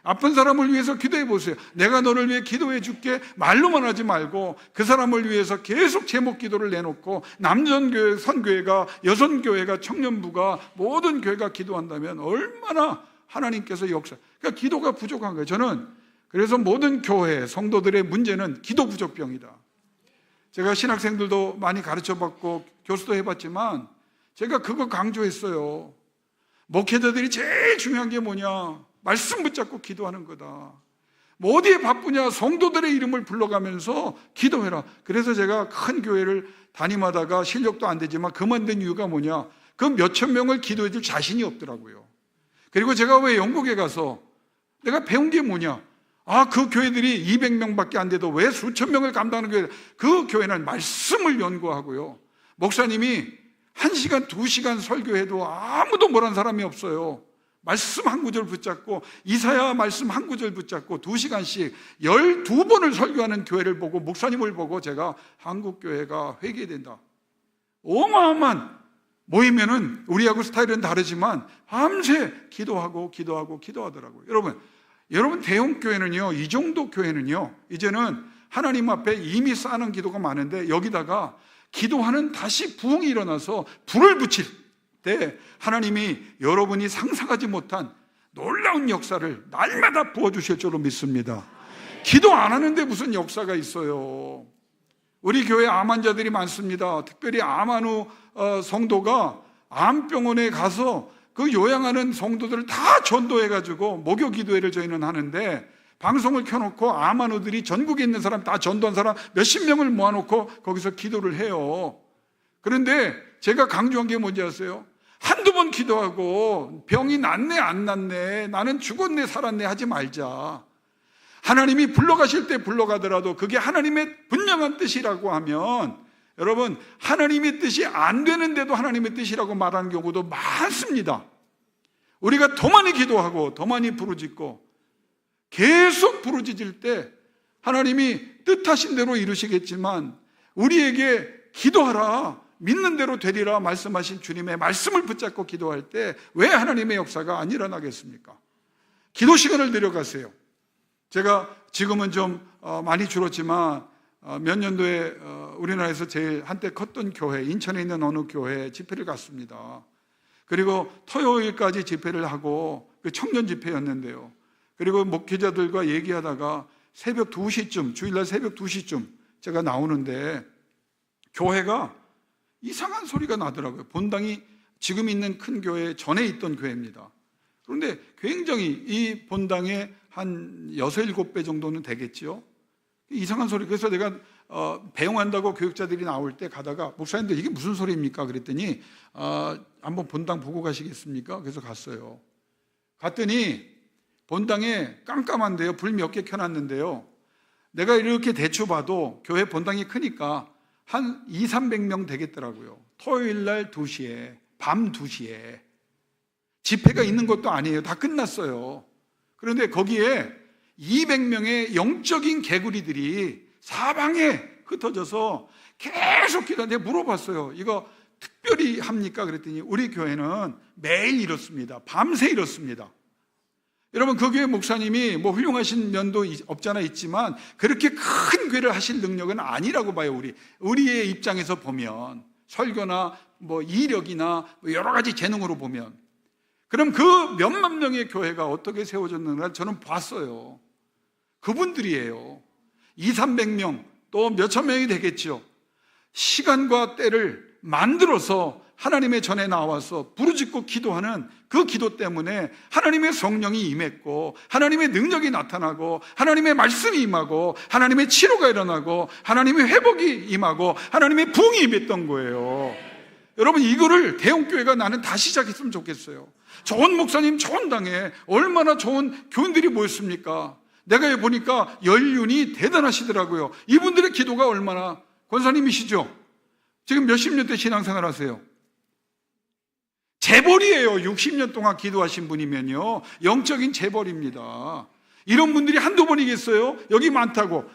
[SPEAKER 3] 아픈 사람을 위해서 기도해 보세요. 내가 너를 위해 기도해 줄게 말로만 하지 말고 그 사람을 위해서 계속 제목 기도를 내놓고 남전교회, 선교회가, 여선교회가, 청년부가, 모든 교회가 기도한다면 얼마나 하나님께서 역사. 그러니까 기도가 부족한 거예요. 저는 그래서 모든 교회 성도들의 문제는 기도 부족병이다. 제가 신학생들도 많이 가르쳐봤고 교수도 해봤지만 제가 그거 강조했어요. 목회자들이 제일 중요한 게 뭐냐, 말씀 붙잡고 기도하는 거다. 뭐 어디에 바쁘냐, 성도들의 이름을 불러가면서 기도해라. 그래서 제가 큰 교회를 담임하다가 실력도 안 되지만 그만둔 이유가 뭐냐, 그 몇천 명을 기도해 줄 자신이 없더라고요. 그리고 제가 왜 영국에 가서 내가 배운 게 뭐냐, 그 교회들이 200명밖에 안 돼도 왜 수천 명을 감당하는 교회, 그 교회는 말씀을 연구하고요. 목사님이 1시간, 2시간 설교해도 아무도 뭐란 사람이 없어요. 말씀 한 구절 붙잡고, 이사야 말씀 한 구절 붙잡고 2시간씩 12번을 설교하는 교회를 보고, 목사님을 보고 제가 한국교회가 회개된다. 어마어마한 모이면은 우리하고 스타일은 다르지만 밤새 기도하더라고요. 여러분 대형교회는요, 이 정도 교회는요, 이제는 하나님 앞에 이미 쌓는 기도가 많은데 여기다가 기도하는 다시 부흥이 일어나서 불을 붙일 때 하나님이 여러분이 상상하지 못한 놀라운 역사를 날마다 부어주실 줄로 믿습니다. 기도 안 하는데 무슨 역사가 있어요. 우리 교회에 암 환자들이 많습니다. 특별히 암환우 성도가 암병원에 가서 그 요양하는 성도들을 다 전도해가지고 목요 기도회를 저희는 하는데, 방송을 켜놓고 암환우들이 전국에 있는 사람 다 전도한 사람 몇십 명을 모아놓고 거기서 기도를 해요. 그런데 제가 강조한 게 뭔지 아세요? 한두 번 기도하고 병이 낫네 안 낫네, 나는 죽었네 살았네 하지 말자. 하나님이 불러가실 때 불러가더라도 그게 하나님의 분명한 뜻이라고 하면, 여러분 하나님의 뜻이 안 되는데도 하나님의 뜻이라고 말하는 경우도 많습니다. 우리가 더 많이 기도하고 더 많이 부르짖고 계속 부르짖을 때 하나님이 뜻하신 대로 이루시겠지만, 우리에게 기도하라, 믿는 대로 되리라 말씀하신 주님의 말씀을 붙잡고 기도할 때 왜 하나님의 역사가 안 일어나겠습니까? 기도 시간을 들여가세요. 제가 지금은 좀 많이 줄었지만 몇 년도에 우리나라에서 제일 한때 컸던 교회, 인천에 있는 어느 교회에 집회를 갔습니다. 그리고 토요일까지 집회를 하고 그 청년 집회였는데요. 그리고 목회자들과 얘기하다가 새벽 2시쯤, 주일날 새벽 2시쯤 제가 나오는데 교회가 이상한 소리가 나더라고요. 본당이 지금 있는 큰 교회 전에 있던 교회입니다. 그런데 굉장히 이 본당의 한 6, 7배 정도는 되겠죠. 이상한 소리. 그래서 내가 배웅한다고 교육자들이 나올 때 가다가 목사님들 이게 무슨 소리입니까? 그랬더니 한번 본당 보고 가시겠습니까? 그래서 갔어요. 갔더니 본당에 깜깜한데요. 불 몇 개 켜놨는데요. 내가 이렇게 대충 봐도 교회 본당이 크니까 한 2, 300명 되겠더라고요. 토요일 날 2시에, 밤 2시에. 집회가 있는 것도 아니에요. 다 끝났어요. 그런데 거기에 200명의 영적인 개구리들이 사방에 흩어져서 계속 기도하는데 물어봤어요. 이거 특별히 합니까? 그랬더니 우리 교회는 매일 이렇습니다. 밤새 이렇습니다. 여러분, 그 교회 목사님이 뭐 훌륭하신 면도 없잖아 있지만 그렇게 큰 교회를 하실 능력은 아니라고 봐요. 우리의 입장에서 보면, 설교나 뭐 이력이나 뭐 여러 가지 재능으로 보면. 그럼 그 몇만 명의 교회가 어떻게 세워졌는가 저는 봤어요. 그분들이에요. 2, 300명 또 몇천 명이 되겠죠. 시간과 때를 만들어서 하나님의 전에 나와서 부르짖고 기도하는 그 기도 때문에 하나님의 성령이 임했고, 하나님의 능력이 나타나고, 하나님의 말씀이 임하고, 하나님의 치료가 일어나고, 하나님의 회복이 임하고, 하나님의 부흥이 임했던 거예요. 여러분, 이거를 대형교회가 나는 다시 시작했으면 좋겠어요. 좋은 목사님, 좋은 당에 얼마나 좋은 교인들이 모였습니까? 내가 보니까 연륜이 대단하시더라고요. 이분들의 기도가 얼마나, 권사님이시죠? 지금 몇십 년대 신앙생활 하세요. 재벌이에요. 60년 동안 기도하신 분이면요, 영적인 재벌입니다. 이런 분들이 한두 번이겠어요? 여기 많다고.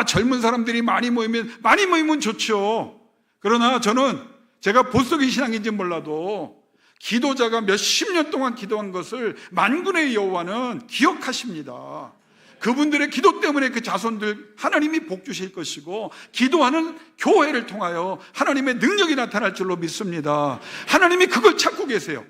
[SPEAKER 3] 젊은 사람들이 많이 모이면 좋죠. 그러나 저는 제가 보석의 신앙인지 몰라도 기도자가 몇십 년 동안 기도한 것을 만군의 여호와는 기억하십니다. 그분들의 기도 때문에 그 자손들 하나님이 복 주실 것이고, 기도하는 교회를 통하여 하나님의 능력이 나타날 줄로 믿습니다. 하나님이 그걸 찾고 계세요.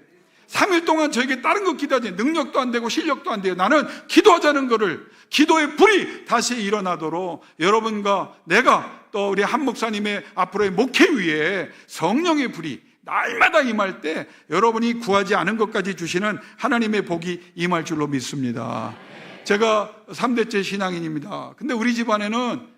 [SPEAKER 3] 3일 동안 저에게 다른 거 기도하지, 능력도 안 되고 실력도 안 돼요. 나는 기도하자는 거를, 기도의 불이 다시 일어나도록 여러분과 내가 또 우리 한 목사님의 앞으로의 목회 위에 성령의 불이 날마다 임할 때 여러분이 구하지 않은 것까지 주시는 하나님의 복이 임할 줄로 믿습니다. 제가 3대째 신앙인입니다. 근데 우리 집안에는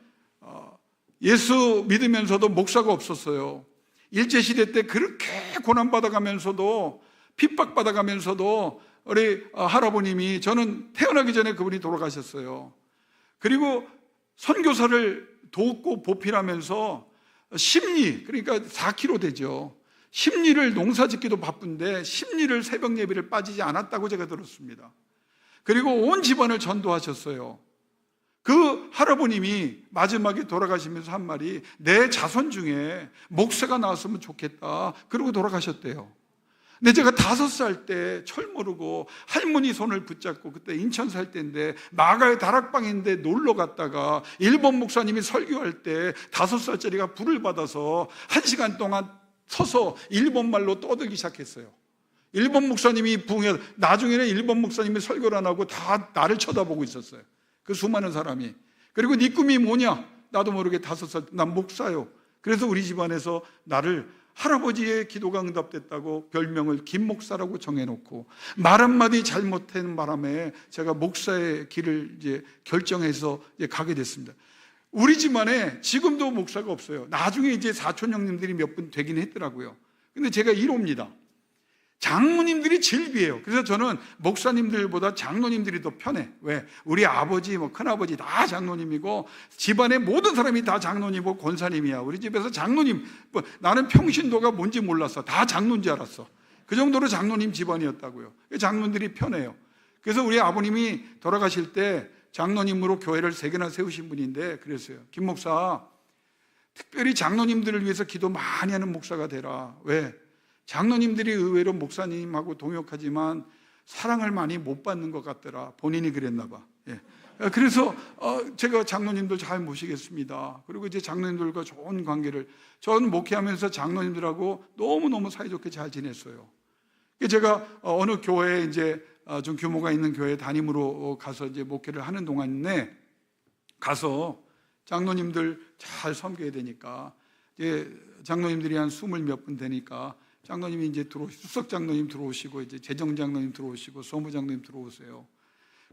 [SPEAKER 3] 예수 믿으면서도 목사가 없었어요. 일제시대 때 그렇게 고난받아가면서도 핍박받아가면서도 우리 할아버님이, 저는 태어나기 전에 그분이 돌아가셨어요. 그리고 선교사를 돕고 보필하면서 심리, 그러니까 4kg 되죠. 심리를, 농사 짓기도 바쁜데 심리를 새벽 예배를 빠지지 않았다고 제가 들었습니다. 그리고 온 집안을 전도하셨어요. 그 할아버님이 마지막에 돌아가시면서 한 말이, 내 자손 중에 목사가 나왔으면 좋겠다. 그러고 돌아가셨대요. 근데 제가 5살 때 철 모르고 할머니 손을 붙잡고, 그때 인천 살 때인데 마가의 다락방인데 놀러 갔다가 일본 목사님이 설교할 때 5살짜리가 불을 받아서 1시간 동안 서서 일본말로 떠들기 시작했어요. 일본 목사님이 부흥해, 나중에는 일본 목사님이 설교를 안 하고 다 나를 쳐다보고 있었어요. 그 수많은 사람이. 그리고 네 꿈이 뭐냐? 나도 모르게 5살, 난 목사요. 그래서 우리 집안에서 나를, 할아버지의 기도가 응답됐다고 별명을 김 목사라고 정해놓고, 말 한마디 잘못한 바람에 제가 목사의 길을 이제 결정해서 이제 가게 됐습니다. 우리 집안에 지금도 목사가 없어요. 나중에 이제 사촌 형님들이 몇 분 되긴 했더라고요. 근데 제가 1호입니다. 장로님들이 질비해요. 그래서 저는 목사님들보다 장로님들이 더 편해. 왜? 우리 아버지, 큰아버지 다 장로님이고, 집안의 모든 사람이 다 장로님이고 권사님이야. 우리 집에서 장로님, 나는 평신도가 뭔지 몰랐어. 다 장로인 줄 알았어. 그 정도로 장로님 집안이었다고요. 장로님들이 편해요. 그래서 우리 아버님이 돌아가실 때 장로님으로 교회를 3개나 세우신 분인데 그랬어요. 김 목사, 특별히 장로님들을 위해서 기도 많이 하는 목사가 되라. 왜? 장로님들이 의외로 목사님하고 동역하지만 사랑을 많이 못 받는 것 같더라. 본인이 그랬나 봐. 예. 그래서 제가 장로님들 잘 모시겠습니다. 그리고 이제 장로님들과 좋은 관계를, 저는 목회하면서 장로님들하고 너무너무 사이좋게 잘 지냈어요. 제가 어느 교회에 이제 좀 규모가 있는 교회 담임으로 가서 이제 목회를 하는 동안에 가서 장로님들 잘 섬겨야 되니까, 이제 장로님들이 한 20 몇 분 되니까 장로님이 이제 수석 장로님 들어오시고 이제 재정 장로님 들어오시고 소무 장로님 들어오세요.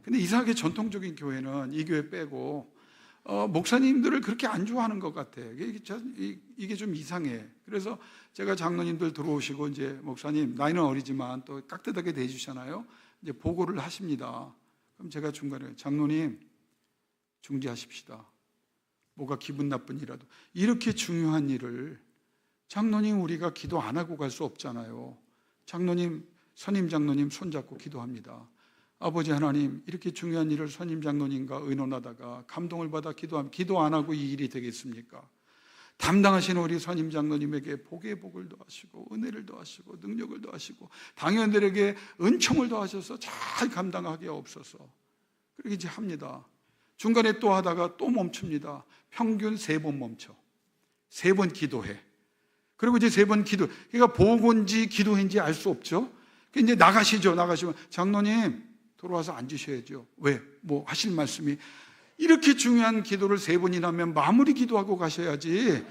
[SPEAKER 3] 근데 이상하게 전통적인 교회는 이 교회 빼고 목사님들을 그렇게 안 좋아하는 것 같아. 이게 좀 이상해. 그래서 제가 장로님들 들어오시고 이제 목사님 나이는 어리지만 또 깍듯하게 대해주잖아요. 이제 보고를 하십니다. 그럼 제가 중간에 장로님 중지하십시다. 뭐가 기분 나쁜 일이라도 이렇게 중요한 일을 장로님 우리가 기도 안 하고 갈 수 없잖아요. 장로님, 선임 장로님 손잡고 기도합니다. 아버지 하나님, 이렇게 중요한 일을 선임 장로님과 의논하다가 감동을 받아 기도하면 기도 안 하고 이 일이 되겠습니까? 담당하시는 우리 선임 장로님에게 복의 복을 더하시고 은혜를 더하시고 능력을 더하시고 당회원들에게 은총을 더하셔서 잘 감당하게 없어서 그렇게 이제 합니다. 중간에 또 하다가 또 멈춥니다. 평균 3번 멈춰. 3번 기도해. 그리고 이제 3번 기도. 그러니까 보고인지 기도인지 알 수 없죠. 이제 나가시면 장로님 돌아와서 앉으셔야죠. 왜? 뭐 하실 말씀이 이렇게 중요한 기도를 3번이나 하면 마무리 기도하고 가셔야지.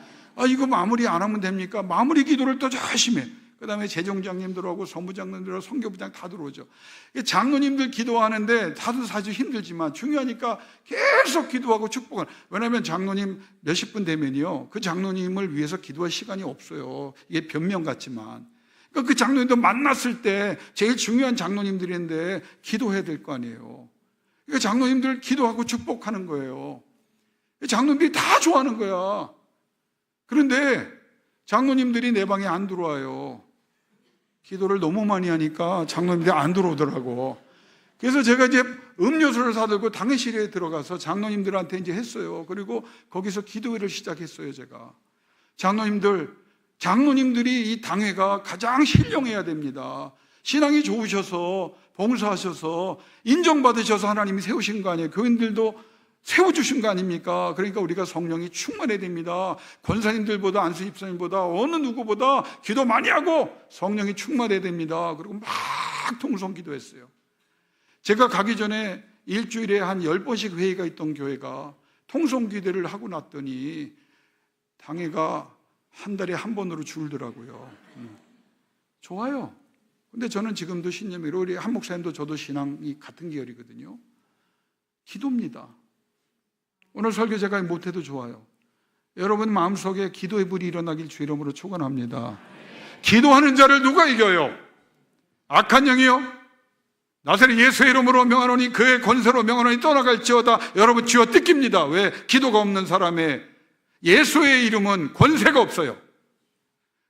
[SPEAKER 3] 이거 마무리 안 하면 됩니까? 마무리 기도를 또 열심히 해. 그 다음에 재정장님 들어오고 선부장님들하고 선교부장 다 들어오죠. 장로님들 기도하는데 다들 사실 힘들지만 중요하니까 계속 기도하고 축복을. 왜냐하면 장로님 몇십 분 되면요 그 장로님을 위해서 기도할 시간이 없어요. 이게 변명 같지만 그 장로님도 만났을 때 제일 중요한 장로님들인데 기도해야 될 거 아니에요. 그러니까 장로님들 기도하고 축복하는 거예요. 장로님들이 다 좋아하는 거야. 그런데 장로님들이 내 방에 안 들어와요. 기도를 너무 많이 하니까 장로님들이 안 들어오더라고. 그래서 제가 이제 음료수를 사들고 당회실에 들어가서 장로님들한테 이제 했어요. 그리고 거기서 기도회를 시작했어요, 제가. 장로님들이 이 당회가 가장 신령해야 됩니다. 신앙이 좋으셔서 봉사하셔서 인정받으셔서 하나님이 세우신 거 아니에요. 교인들도 세워주신 거 아닙니까? 그러니까 우리가 성령이 충만해야 됩니다. 권사님들보다 안수집사님보다 어느 누구보다 기도 많이 하고 성령이 충만해야 됩니다. 그리고 막 통성 기도했어요. 제가 가기 전에 일주일에 한 10번씩 회의가 있던 교회가 통성 기도를 하고 났더니 당회가 한 달에 한 번으로 줄더라고요. 좋아요. 근데 저는 지금도 신념이로 우리 한 목사님도 저도 신앙이 같은 계열이거든요. 기도입니다. 오늘 설교 제가 못해도 좋아요. 여러분 마음속에 기도의 불이 일어나길 주 이름으로 축원합니다. 기도하는 자를 누가 이겨요? 악한 영이요? 나사렛 예수의 이름으로 명하노니 그의 권세로 명하노니 떠나갈지어다. 여러분 쥐어 뜯깁니다. 왜? 기도가 없는 사람의 예수의 이름은 권세가 없어요.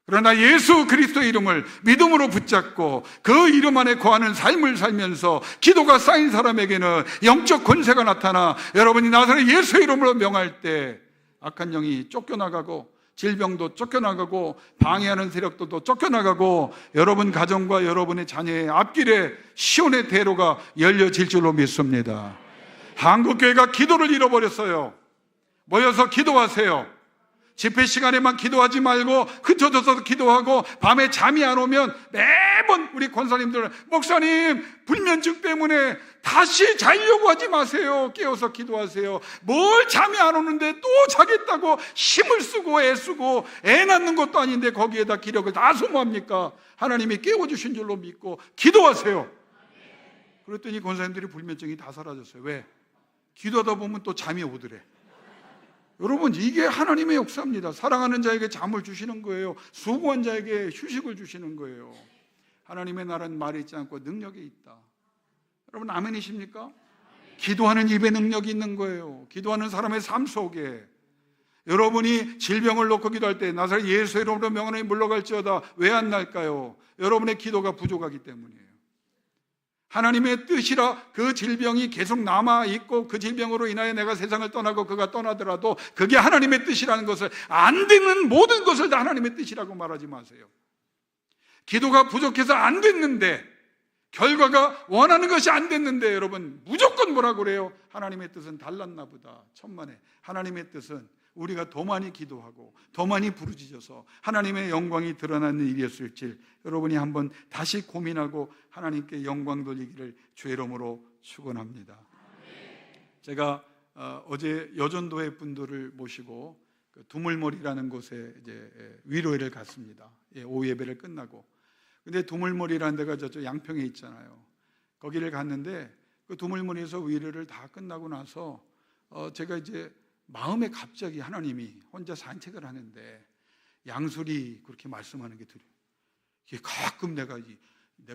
[SPEAKER 3] 그러나 예수 그리스도의 이름을 믿음으로 붙잡고 그 이름 안에 거하는 삶을 살면서 기도가 쌓인 사람에게는 영적 권세가 나타나 여러분이 나사렛 예수의 이름으로 명할 때 악한 영이 쫓겨나가고 질병도 쫓겨나가고 방해하는 세력도 쫓겨나가고 여러분 가정과 여러분의 자녀의 앞길에 시온의 대로가 열려질 줄로 믿습니다. 한국교회가 기도를 잃어버렸어요. 모여서 기도하세요. 집회 시간에만 기도하지 말고 흩어져서 기도하고 밤에 잠이 안 오면 매번 우리 권사님들은 목사님 불면증 때문에 다시 자려고 하지 마세요. 깨워서 기도하세요. 뭘 잠이 안 오는데 또 자겠다고 힘을 쓰고 애쓰고 애 낳는 것도 아닌데 거기에다 기력을 다 소모합니까? 하나님이 깨워주신 줄로 믿고 기도하세요. 그랬더니 권사님들이 불면증이 다 사라졌어요. 왜? 기도하다 보면 또 잠이 오더래. 여러분 이게 하나님의 역사입니다. 사랑하는 자에게 잠을 주시는 거예요. 수고한 자에게 휴식을 주시는 거예요. 하나님의 나라는 말에 있지 않고 능력에 있다. 여러분 아멘이십니까? 기도하는 입에 능력이 있는 거예요. 기도하는 사람의 삶 속에 여러분이 질병을 놓고 기도할 때 나사렛 예수의 이름으로 명하노니 물러갈지어다. 왜 안 날까요? 여러분의 기도가 부족하기 때문이에요. 하나님의 뜻이라 그 질병이 계속 남아있고 그 질병으로 인하여 내가 세상을 떠나고 그가 떠나더라도 그게 하나님의 뜻이라는 것을 안 되는 모든 것을 다 하나님의 뜻이라고 말하지 마세요. 기도가 부족해서 안 됐는데 결과가 원하는 것이 안 됐는데 여러분 무조건 뭐라고 그래요? 하나님의 뜻은 달랐나 보다. 천만에 하나님의 뜻은 우리가 더 많이 기도하고 더 많이 부르짖어서 하나님의 영광이 드러나는 일이었을지 여러분이 한번 다시 고민하고 하나님께 영광 돌리기를 주의 이름으로 축원합니다. 제가 어제 여전도회 분들을 모시고 그 두물머리라는 곳에 이제 위로회를 갔습니다. 오후 예배를 끝나고. 근데 두물머리라는 데가 저쪽 양평에 있잖아요. 거기를 갔는데 그 두물머리에서 위로를 다 끝나고 나서 제가 이제 마음에 갑자기 하나님이 혼자 산책을 하는데 양수리 그렇게 말씀하는 게 들려요. 이게 가끔 내가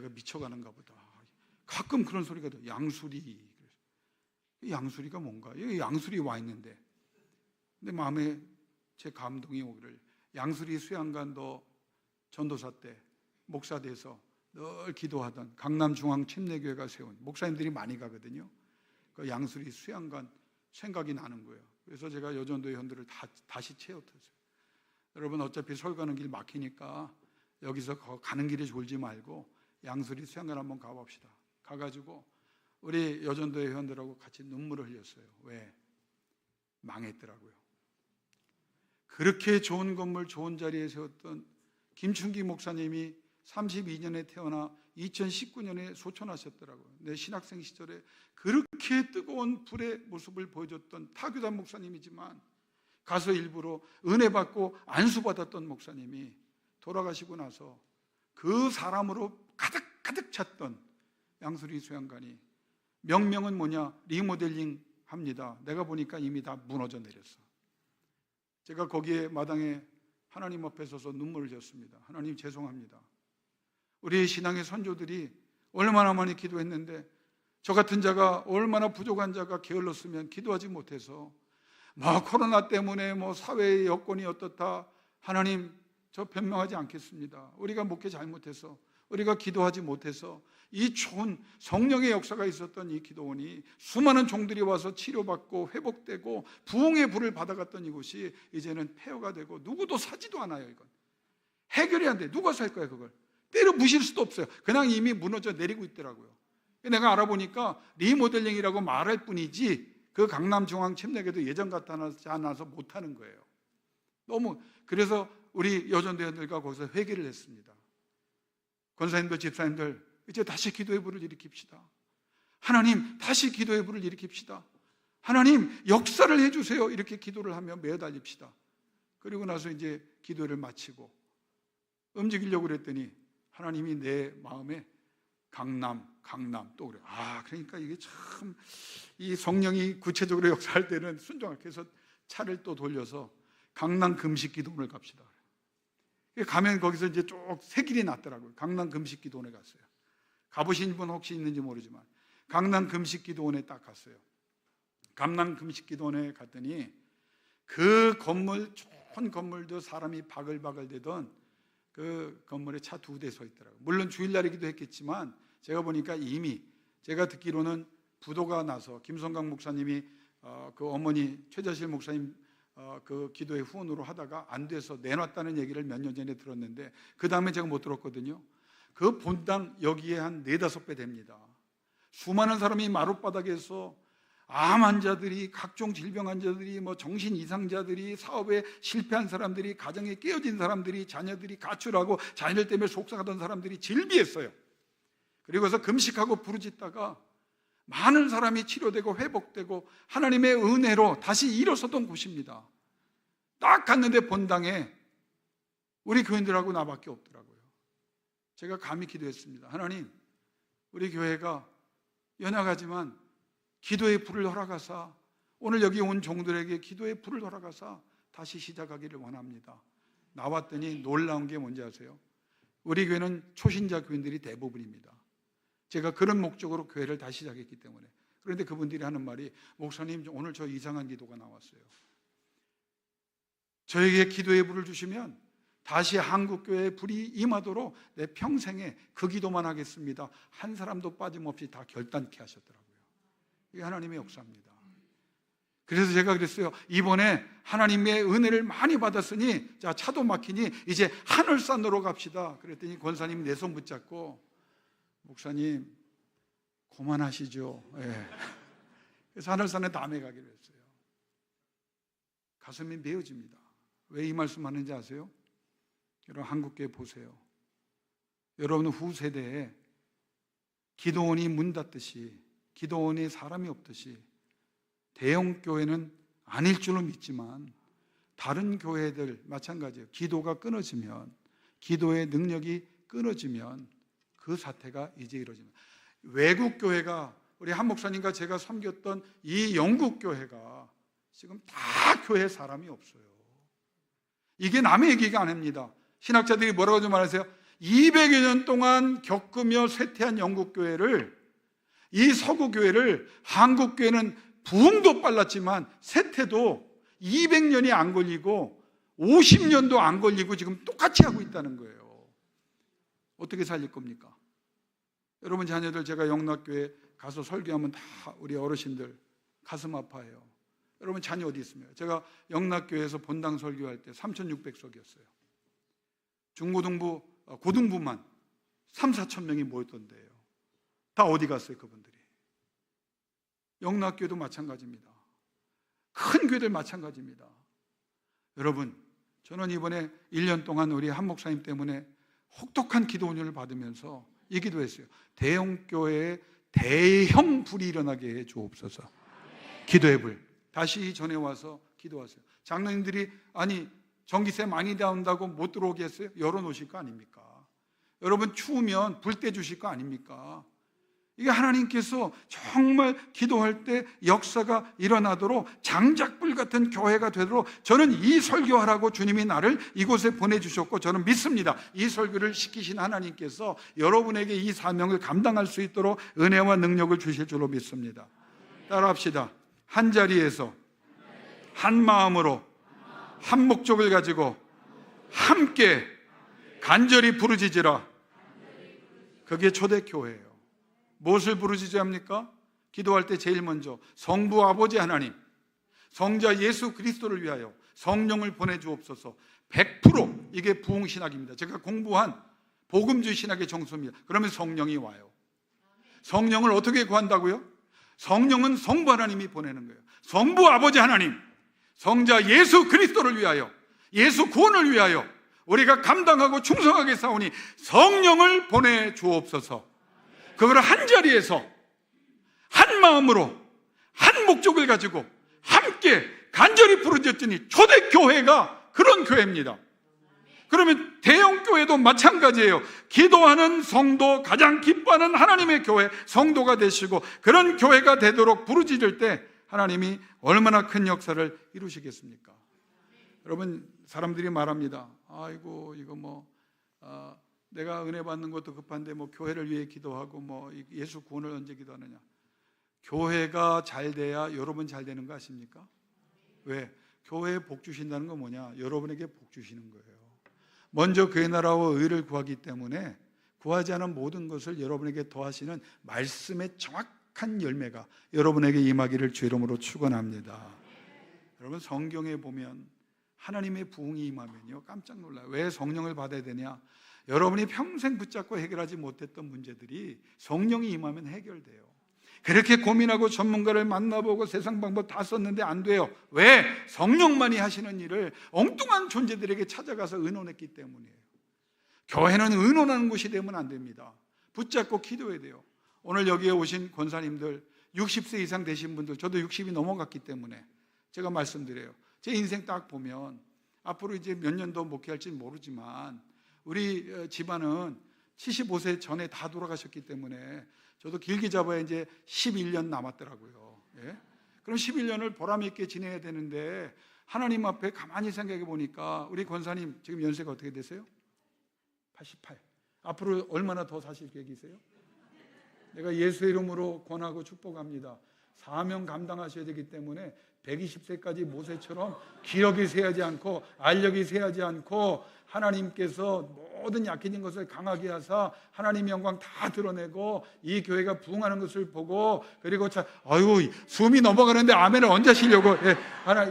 [SPEAKER 3] 미쳐가는가 보다. 가끔 그런 소리가 들어요. 양수리. 양수리가 뭔가? 여기 양수리 와 있는데. 근데 마음에 제 감동이 오기를, 양수리 수양관도 전도사 때 목사 돼서 늘 기도하던 강남중앙침례교회가 세운, 목사님들이 많이 가거든요. 그 양수리 수양관 생각이 나는 거예요. 그래서 제가 여전도의 현들을 다시 채웠어요. 여러분, 어차피 서울 가는 길 막히니까 여기서 가는 길에 졸지 말고 양수리 수양관 한번 가봅시다. 가가지고 우리 여전도의 회원들하고 같이 눈물을 흘렸어요. 왜? 망했더라고요. 그렇게 좋은 건물, 좋은 자리에 세웠던 김춘기 목사님이 32년에 태어나 2019년에 소천하셨더라고요. 내 신학생 시절에 그렇게 뜨거운 불의 모습을 보여줬던 타교단 목사님이지만 가서 일부러 은혜 받고 안수받았던 목사님이 돌아가시고 나서 그 사람으로 가득 찼던 양수리 수양관이 명명은 뭐냐? 리모델링 합니다. 내가 보니까 이미 다 무너져 내렸어. 제가 거기에 마당에 하나님 앞에 서서 눈물을 졌습니다. 하나님 죄송합니다. 우리 신앙의 선조들이 얼마나 많이 기도했는데 저 같은 자가, 얼마나 부족한 자가 게을렀으면 기도하지 못해서 코로나 때문에 사회의 여건이 어떻다, 하나님 저 변명하지 않겠습니다. 우리가 목회 잘못해서, 우리가 기도하지 못해서 이 좋은 성령의 역사가 있었던 이 기도원이 수많은 종들이 와서 치료받고 회복되고 부흥의 불을 받아갔던 이곳이 이제는 폐허가 되고 누구도 사지도 않아요. 이건 해결이 안 돼. 누가 살 거야 그걸? 때려 부실 수도 없어요. 그냥 이미 무너져 내리고 있더라고요. 내가 알아보니까 리모델링이라고 말할 뿐이지 그 강남중앙침례교도 예전 같지 않아서 못하는 거예요. 그래서 우리 여전대원들과 거기서 회개를 했습니다. 권사님들, 집사님들, 이제 다시 기도의 불을 일으킵시다. 하나님, 다시 기도의 불을 일으킵시다. 하나님, 역사를 해주세요. 이렇게 기도를 하며 매달립시다. 그리고 나서 이제 기도를 마치고 움직이려고 그랬더니 하나님이 내 마음에 강남 또 그래. 그러니까 이게 참 이 성령이 구체적으로 역사할 때는 순종하게 해서 차를 또 돌려서 강남 금식기도원을 갑시다. 가면 거기서 이제 쭉 새 길이 났더라고요. 강남 금식기도원에 갔어요. 가보신 분 혹시 있는지 모르지만 강남 금식기도원에 딱 갔어요. 강남 금식기도원에 갔더니 그 건물, 좋은 건물도 사람이 바글바글 되던 그 건물에 차 2대 서 있더라고요. 물론 주일날이기도 했겠지만 제가 보니까 이미, 제가 듣기로는 부도가 나서 김성강 목사님이 그 어머니 최자실 목사님 그 기도의 후원으로 하다가 안 돼서 내놨다는 얘기를 몇 년 전에 들었는데 그 다음에 제가 못 들었거든요. 그 본당 여기에 한 4-5배 됩니다. 수많은 사람이 마룻바닥에서 암 환자들이, 각종 질병 환자들이, 정신 이상자들이, 사업에 실패한 사람들이, 가정에 깨어진 사람들이, 자녀들이 가출하고 자녀들 때문에 속상하던 사람들이 질비했어요. 그리고서 금식하고 부르짖다가 많은 사람이 치료되고 회복되고 하나님의 은혜로 다시 일어서던 곳입니다. 딱 갔는데 본당에 우리 교인들하고 나밖에 없더라고요. 제가 감히 기도했습니다. 하나님, 우리 교회가 연약하지만 기도의 불을 허락하사 오늘 여기 온 종들에게 기도의 불을 허락하사 다시 시작하기를 원합니다. 나왔더니 놀라운 게 뭔지 아세요? 우리 교회는 초신자 교인들이 대부분입니다. 제가 그런 목적으로 교회를 다시 시작했기 때문에. 그런데 그분들이 하는 말이, 목사님 오늘 저 이상한 기도가 나왔어요. 저에게 기도의 불을 주시면 다시 한국교회의 불이 임하도록 내 평생에 그 기도만 하겠습니다. 한 사람도 빠짐없이 다 결단케 하셨더라고요. 이게 하나님의 역사입니다. 그래서 제가 그랬어요. 이번에 하나님의 은혜를 많이 받았으니 자, 차도 막히니 이제 하늘산으로 갑시다. 그랬더니 권사님이 내 손 붙잡고, 목사님 그만하시죠. 그래서 하늘산에 다음에 가기로 했어요. 가슴이 메어집니다. 왜 이 말씀하는지 아세요? 여러분, 한국교회 보세요. 여러분 후세대에 기도원이 문 닫듯이, 기도원에 사람이 없듯이 대형 교회는 아닐 줄로 믿지만 다른 교회들 마찬가지예요. 기도가 끊어지면, 기도의 능력이 끊어지면 그 사태가 이제 이루어집니다. 외국 교회가, 우리 한 목사님과 제가 섬겼던 이 영국 교회가 지금 다 교회 사람이 없어요. 이게 남의 얘기가 아닙니다. 신학자들이 뭐라고 좀 말하세요? 200여 년 동안 겪으며 쇠퇴한 영국 교회를, 이 서구 교회를, 한국 교회는 부흥도 빨랐지만 쇠퇴도 200년이 안 걸리고 50년도 안 걸리고 지금 똑같이 하고 있다는 거예요. 어떻게 살릴 겁니까? 여러분 자녀들, 제가 영락교회 가서 설교하면 다 우리 어르신들 가슴 아파해요. 여러분 자녀 어디 있습니까? 제가 영락교회에서 본당 설교할 때 3,600석이었어요. 중고등부, 고등부만 3,4천 명이 모였던데요. 다 어디 갔어요, 그분들이? 영락교회도 마찬가지입니다. 큰 교회들 마찬가지입니다. 여러분, 저는 이번에 1년 동안 우리 한 목사님 때문에 혹독한 기도 운율을 받으면서 이 기도했어요. 대형교회에 대형 불이 일어나게 해 주옵소서. 기도의 불. 다시 전에 와서 기도하세요. 장로님들이 아니 전기세 많이 나온다고 못 들어오게 했어요? 열어놓으실 거 아닙니까? 여러분 추우면 불 떼주실 거 아닙니까? 이게 하나님께서 정말 기도할 때 역사가 일어나도록 장작불 같은 교회가 되도록 저는 이 설교하라고 주님이 나를 이곳에 보내주셨고 저는 믿습니다. 이 설교를 시키신 하나님께서 여러분에게 이 사명을 감당할 수 있도록 은혜와 능력을 주실 줄로 믿습니다. 따라합시다. 한 자리에서 한 마음으로 한 목적을 가지고 함께 간절히 부르짖으라. 그게 초대교회예요. 무엇을 부르짖으합니까? 기도할 때 제일 먼저 성부 아버지 하나님, 성자 예수 그리스도를 위하여 성령을 보내주옵소서. 100% 이게 부흥신학입니다. 제가 공부한 복음주의 신학의 정수입니다. 그러면 성령이 와요. 성령을 어떻게 구한다고요? 성령은 성부 하나님이 보내는 거예요. 성부 아버지 하나님, 성자 예수 그리스도를 위하여, 예수 구원을 위하여 우리가 감당하고 충성하게 싸우니 성령을 보내주옵소서. 그걸 한 자리에서 한 마음으로 한 목적을 가지고 함께 간절히 부르짖더니 초대교회가 그런 교회입니다. 그러면 대형교회도 마찬가지예요. 기도하는 성도, 가장 기뻐하는 하나님의 교회, 성도가 되시고 그런 교회가 되도록 부르짖을 때 하나님이 얼마나 큰 역사를 이루시겠습니까? 여러분, 사람들이 말합니다. 아이고 이거 내가 은혜 받는 것도 급한데 교회를 위해 기도하고 예수 구원을 언제 기도하느냐. 교회가 잘 돼야 여러분 잘 되는 거 아십니까? 왜? 교회에 복 주신다는 건 뭐냐? 여러분에게 복 주시는 거예요. 먼저 그의 나라와 의를 구하기 때문에 구하지 않은 모든 것을 여러분에게 더하시는 말씀의 정확한 열매가 여러분에게 임하기를 주 이름으로 축원합니다. 여러분, 성경에 보면 하나님의 부흥이 임하면요 깜짝 놀라요. 왜 성령을 받아야 되냐? 여러분이 평생 붙잡고 해결하지 못했던 문제들이 성령이 임하면 해결돼요. 그렇게 고민하고 전문가를 만나보고 세상 방법 다 썼는데 안 돼요. 왜? 성령만이 하시는 일을 엉뚱한 존재들에게 찾아가서 의논했기 때문이에요. 교회는 의논하는 곳이 되면 안 됩니다. 붙잡고 기도해야 돼요. 오늘 여기에 오신 권사님들, 60세 이상 되신 분들, 저도 60이 넘어갔기 때문에 제가 말씀드려요. 제 인생 딱 보면 앞으로 이제 몇 년 더 목회할지는 모르지만 우리 집안은 75세 전에 다 돌아가셨기 때문에 저도 길게 잡아야 이제 11년 남았더라고요. 예? 그럼 11년을 보람 있게 지내야 되는데 하나님 앞에 가만히 생각해 보니까 우리 권사님 지금 연세가 어떻게 되세요? 88. 앞으로 얼마나 더 사실 계획이세요? 내가 예수의 이름으로 권하고 축복합니다. 사명 감당하셔야 되기 때문에 120세까지 모세처럼 기력이 쇠하지 않고 알력이 쇠하지 않고 하나님께서 모든 약해진 것을 강하게 하사 하나님의 영광 다 드러내고 이 교회가 부흥하는 것을 보고 그리고 숨이 넘어가는데 아멘을 언제 하시려고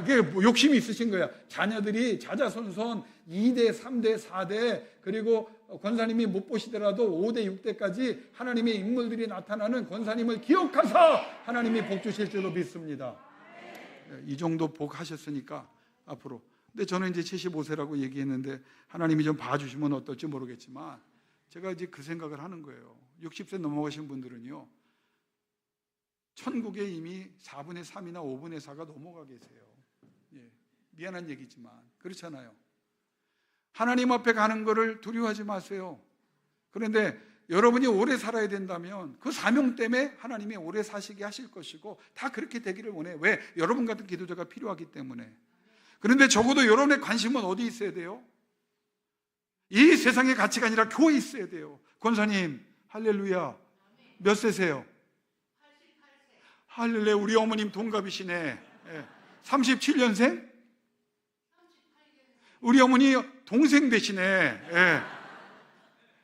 [SPEAKER 3] 이게 욕심이 있으신 거야. 자녀들이 자자손손 2대, 3대, 4대 그리고 권사님이 못 보시더라도 5대, 6대까지 하나님의 인물들이 나타나는 권사님을 기억하사 하나님이 복 주실 줄로 믿습니다. 이 정도 복 하셨으니까 앞으로. 근데 저는 이제 75세라고 얘기했는데 하나님이 좀 봐주시면 어떨지 모르겠지만 제가 이제 그 생각을 하는 거예요. 60세 넘어가신 분들은요 천국에 이미 4분의 3이나 5분의 4가 넘어가 계세요. 예, 미안한 얘기지만 그렇잖아요. 하나님 앞에 가는 거를 두려워하지 마세요. 그런데 여러분이 오래 살아야 된다면 그 사명 때문에 하나님이 오래 사시게 하실 것이고 다 그렇게 되기를 원해요. 왜? 여러분 같은 기도자가 필요하기 때문에. 그런데 적어도 여러분의 관심은 어디 있어야 돼요? 이 세상의 가치가 아니라 교회에 있어야 돼요. 권사님 할렐루야, 몇 세세요? 88세. 할렐루야, 우리 어머님 동갑이시네. 37년생? 우리 어머니 동생 되시네.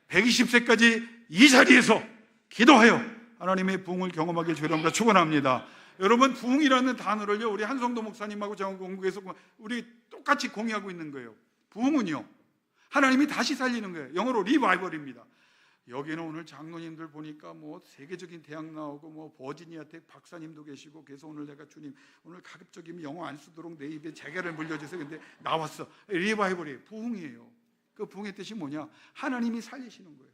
[SPEAKER 3] 120세까지 이 자리에서 기도하여 하나님의 부흥을 경험하길 주님으로 축원합니다. 여러분, 부흥이라는 단어를요, 우리 한성도 목사님하고 제가 공부해서 우리 똑같이 공유하고 있는 거예요. 부흥은요, 하나님이 다시 살리는 거예요. 영어로 리바이벌입니다. 여기는 오늘 장로님들 보니까 뭐 세계적인 대학 나오고 뭐 버지니아 텍 박사님도 계시고, 그래서 오늘 내가 주님 오늘 가급적이면 영어 안 쓰도록 내 입에 재갈을 물려주세요. 근데 나왔어. 리바이벌이에요. 부흥이에요. 그 부흥의 뜻이 뭐냐? 하나님이 살리시는 거예요.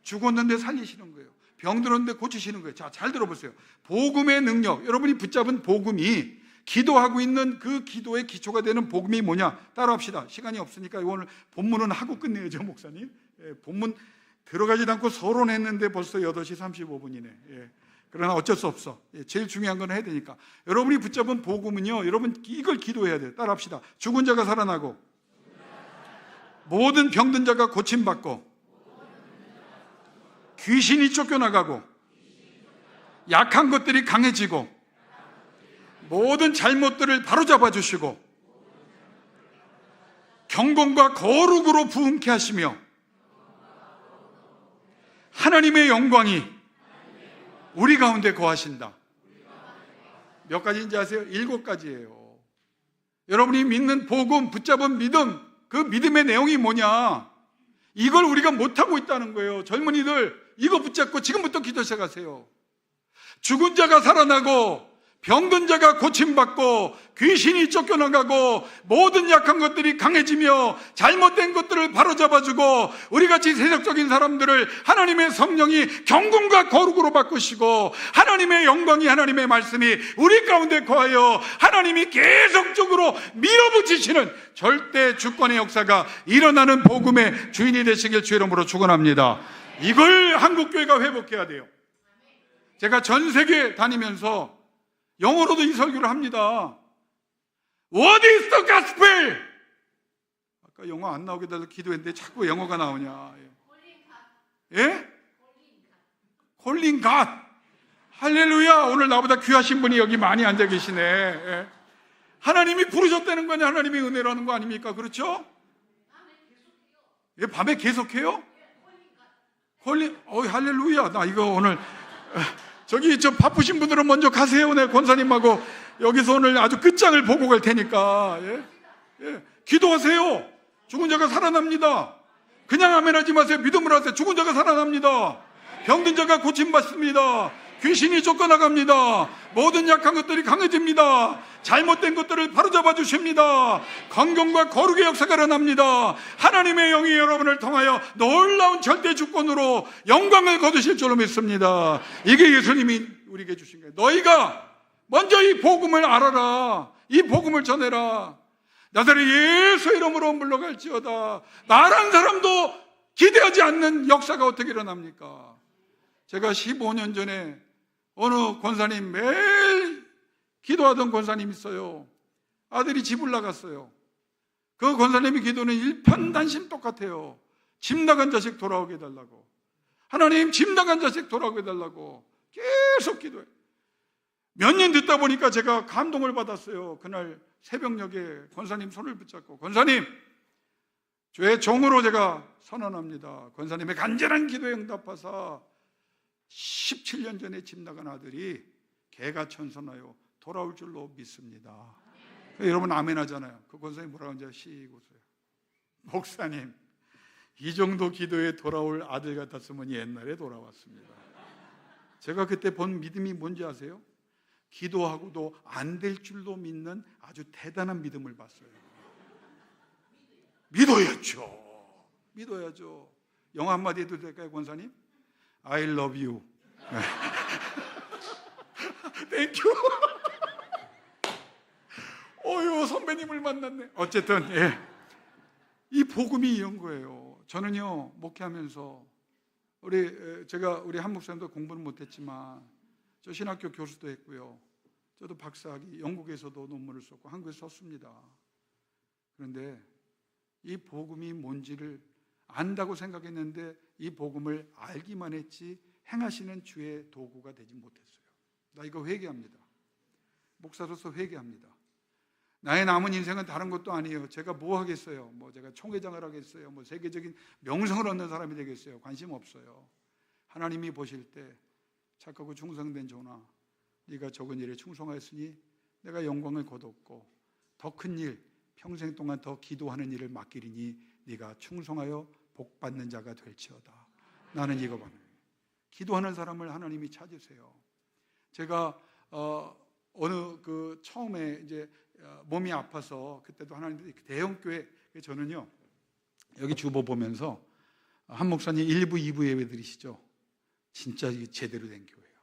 [SPEAKER 3] 죽었는데 살리시는 거예요. 병들었는데 고치시는 거예요. 자, 잘 들어보세요. 복음의 능력, 여러분이 붙잡은 복음이, 기도하고 있는 그 기도의 기초가 되는 복음이 뭐냐? 따라합시다. 시간이 없으니까 오늘 본문은 하고 끝내야죠, 목사님. 본문 들어가지도 않고 서론했는데 벌써 8시 35분이네. 그러나 어쩔 수 없어. 제일 중요한 건 해야 되니까. 여러분이 붙잡은 복음은요, 여러분 이걸 기도해야 돼요. 따라합시다. 죽은 자가 살아나고, 모든 병든 자가 고침받고, 귀신이 쫓겨나가고, 약한 것들이 강해지고, 모든 잘못들을 바로잡아 주시고, 경건과 거룩으로 부흥케 하시며, 하나님의 영광이 우리 가운데 거하신다. 몇 가지인지 아세요? 7가지예요. 여러분이 믿는 복음, 붙잡은 믿음, 그 믿음의 내용이 뭐냐? 이걸 우리가 못하고 있다는 거예요. 젊은이들, 이거 붙잡고 지금부터 기도 시작하세요. 죽은 자가 살아나고, 병든 자가 고침받고, 귀신이 쫓겨나가고, 모든 약한 것들이 강해지며 잘못된 것들을 바로잡아주고, 우리같이 세속적인 사람들을 하나님의 성령이 경건과 거룩으로 바꾸시고, 하나님의 영광이, 하나님의 말씀이 우리 가운데 거하여 하나님이 계속적으로 밀어붙이시는 절대 주권의 역사가 일어나는 복음의 주인이 되시길 주 이름으로 축원합니다. 이걸 한국교회가 회복해야 돼요. 제가 전 세계 다니면서 영어로도 이 설교를 합니다. What is the gospel? 아까 영어 안 나오게 해달라고 기도했는데 자꾸 영어가 나오냐. 예? 콜링 갓. 할렐루야. 오늘 나보다 귀하신 분이 여기 많이 앉아 계시네. 예. 하나님이 부르셨다는 거냐? 하나님의 은혜라는 거 아닙니까? 그렇죠? 예, 밤에 계속해요? 콜링. 할렐루야. 나 이거 오늘 저기 좀 바쁘신 분들은 먼저 가세요. 네, 권사님하고 여기서 오늘 아주 끝장을 보고 갈 테니까. 기도하세요. 죽은 자가 살아납니다. 그냥 아멘하지 마세요. 믿음으로 하세요. 죽은 자가 살아납니다. 병든 자가 고침받습니다. 귀신이 쫓겨나갑니다. 모든 약한 것들이 강해집니다. 잘못된 것들을 바로잡아 주십니다. 건강과 거룩의 역사가 일어납니다. 하나님의 영이 여러분을 통하여 놀라운 절대 주권으로 영광을 거두실 줄로 믿습니다. 이게 예수님이 우리에게 주신 거예요. 너희가 먼저 이 복음을 알아라. 이 복음을 전해라. 나사렛 예수 이름으로 물러갈지어다. 말한 사람도 기대하지 않는 역사가 어떻게 일어납니까? 제가 15년 전에 어느 권사님, 매일 기도하던 권사님 있어요. 아들이 집을 나갔어요. 그 권사님의 기도는 일편단심 똑같아요. 집 나간 자식 돌아오게 해달라고. 하나님, 집 나간 자식 돌아오게 해달라고 계속 기도해요. 몇 년 듣다 보니까 제가 감동을 받았어요. 그날 새벽녘에 권사님 손을 붙잡고, 권사님, 주의 종으로 제가 선언합니다. 권사님의 간절한 기도에 응답하사 17년 전에 집 나간 아들이 개가 천선하여 돌아올 줄로 믿습니다. 여러분 아멘 하잖아요. 그 권사님 뭐라고 하는지 씩 웃어요. 목사님, 이 정도 기도에 돌아올 아들 같았으면 옛날에 돌아왔습니다. 제가 그때 본 믿음이 뭔지 아세요? 기도하고도 안 될 줄로 믿는 아주 대단한 믿음을 봤어요. 믿어야죠. 영어 한마디 해도 될까요, 권사님? I love you. Thank you. 고마워요. 선배님을 만났네. 어쨌든 이 복음이 이런 거예요. 저는요, 목회하면서 우리 한 목사님도 공부는 못했지만 저 신학교 교수도 했고요. 저도 박사학위, 영국에서도 논문을 썼고 한국에서 썼습니다. 그런데 이 복음이 뭔지를 안다고 생각했는데 이 복음을 알기만 했지 행하시는 주의 도구가 되지 못했어요. 나 이거 회개합니다. 목사로서 회개합니다. 나의 남은 인생은 다른 것도 아니에요. 제가 뭐 하겠어요? 제가 총회장을 하겠어요? 세계적인 명성을 얻는 사람이 되겠어요? 관심 없어요. 하나님이 보실 때 착하고 충성된 조나, 네가 적은 일에 충성하였으니 내가 영광을 거뒀고 더 큰 일, 평생 동안 더 기도하는 일을 맡기리니 네가 충성하여 복 받는 자가 될지어다. 나는 이거 봐요. 기도하는 사람을 하나님이 찾으세요. 제가 처음에 이제 몸이 아파서 그때도 하나님 대형 교회, 저는요 여기 주보 보면서 한 목사님 1부, 2부 예배 드리시죠. 진짜 제대로 된 교회예요.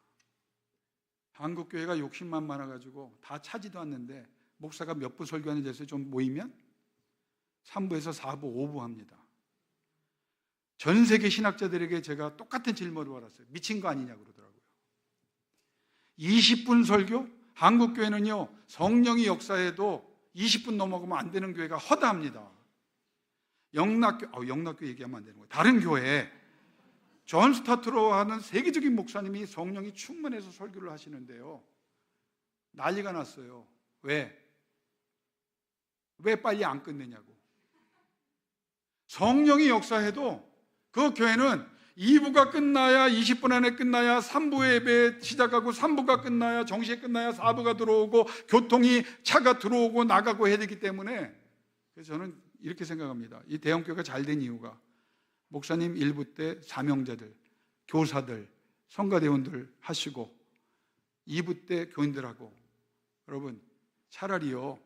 [SPEAKER 3] 한국 교회가 욕심만 많아가지고 다 차지도 않는데 목사가 몇 부 설교하는 데서 좀 모이면 3부에서 4부, 5부 합니다. 전 세계 신학자들에게 제가 똑같은 질문을 받았어요. 미친 거 아니냐 그러더라고요. 20분 설교? 한국 교회는요 성령이 역사해도 20분 넘어가면 안 되는 교회가 허다합니다. 영락교 얘기하면 안 되는 거예요. 다른 교회 존 스타트로 하는 세계적인 목사님이 성령이 충만해서 설교를 하시는데요, 난리가 났어요. 왜 빨리 안 끝내냐고. 성령이 역사해도 그 교회는 2부가 끝나야 20분 안에 끝나야 3부 예배 시작하고 3부가 끝나야 정시에 끝나야 4부가 들어오고 교통이 차가 들어오고 나가고 해야 되기 때문에, 그래서 저는 이렇게 생각합니다. 이 대형교회가 잘 된 이유가 목사님 1부 때 사명자들, 교사들, 성가대원들 하시고 2부 때 교인들하고, 여러분 차라리요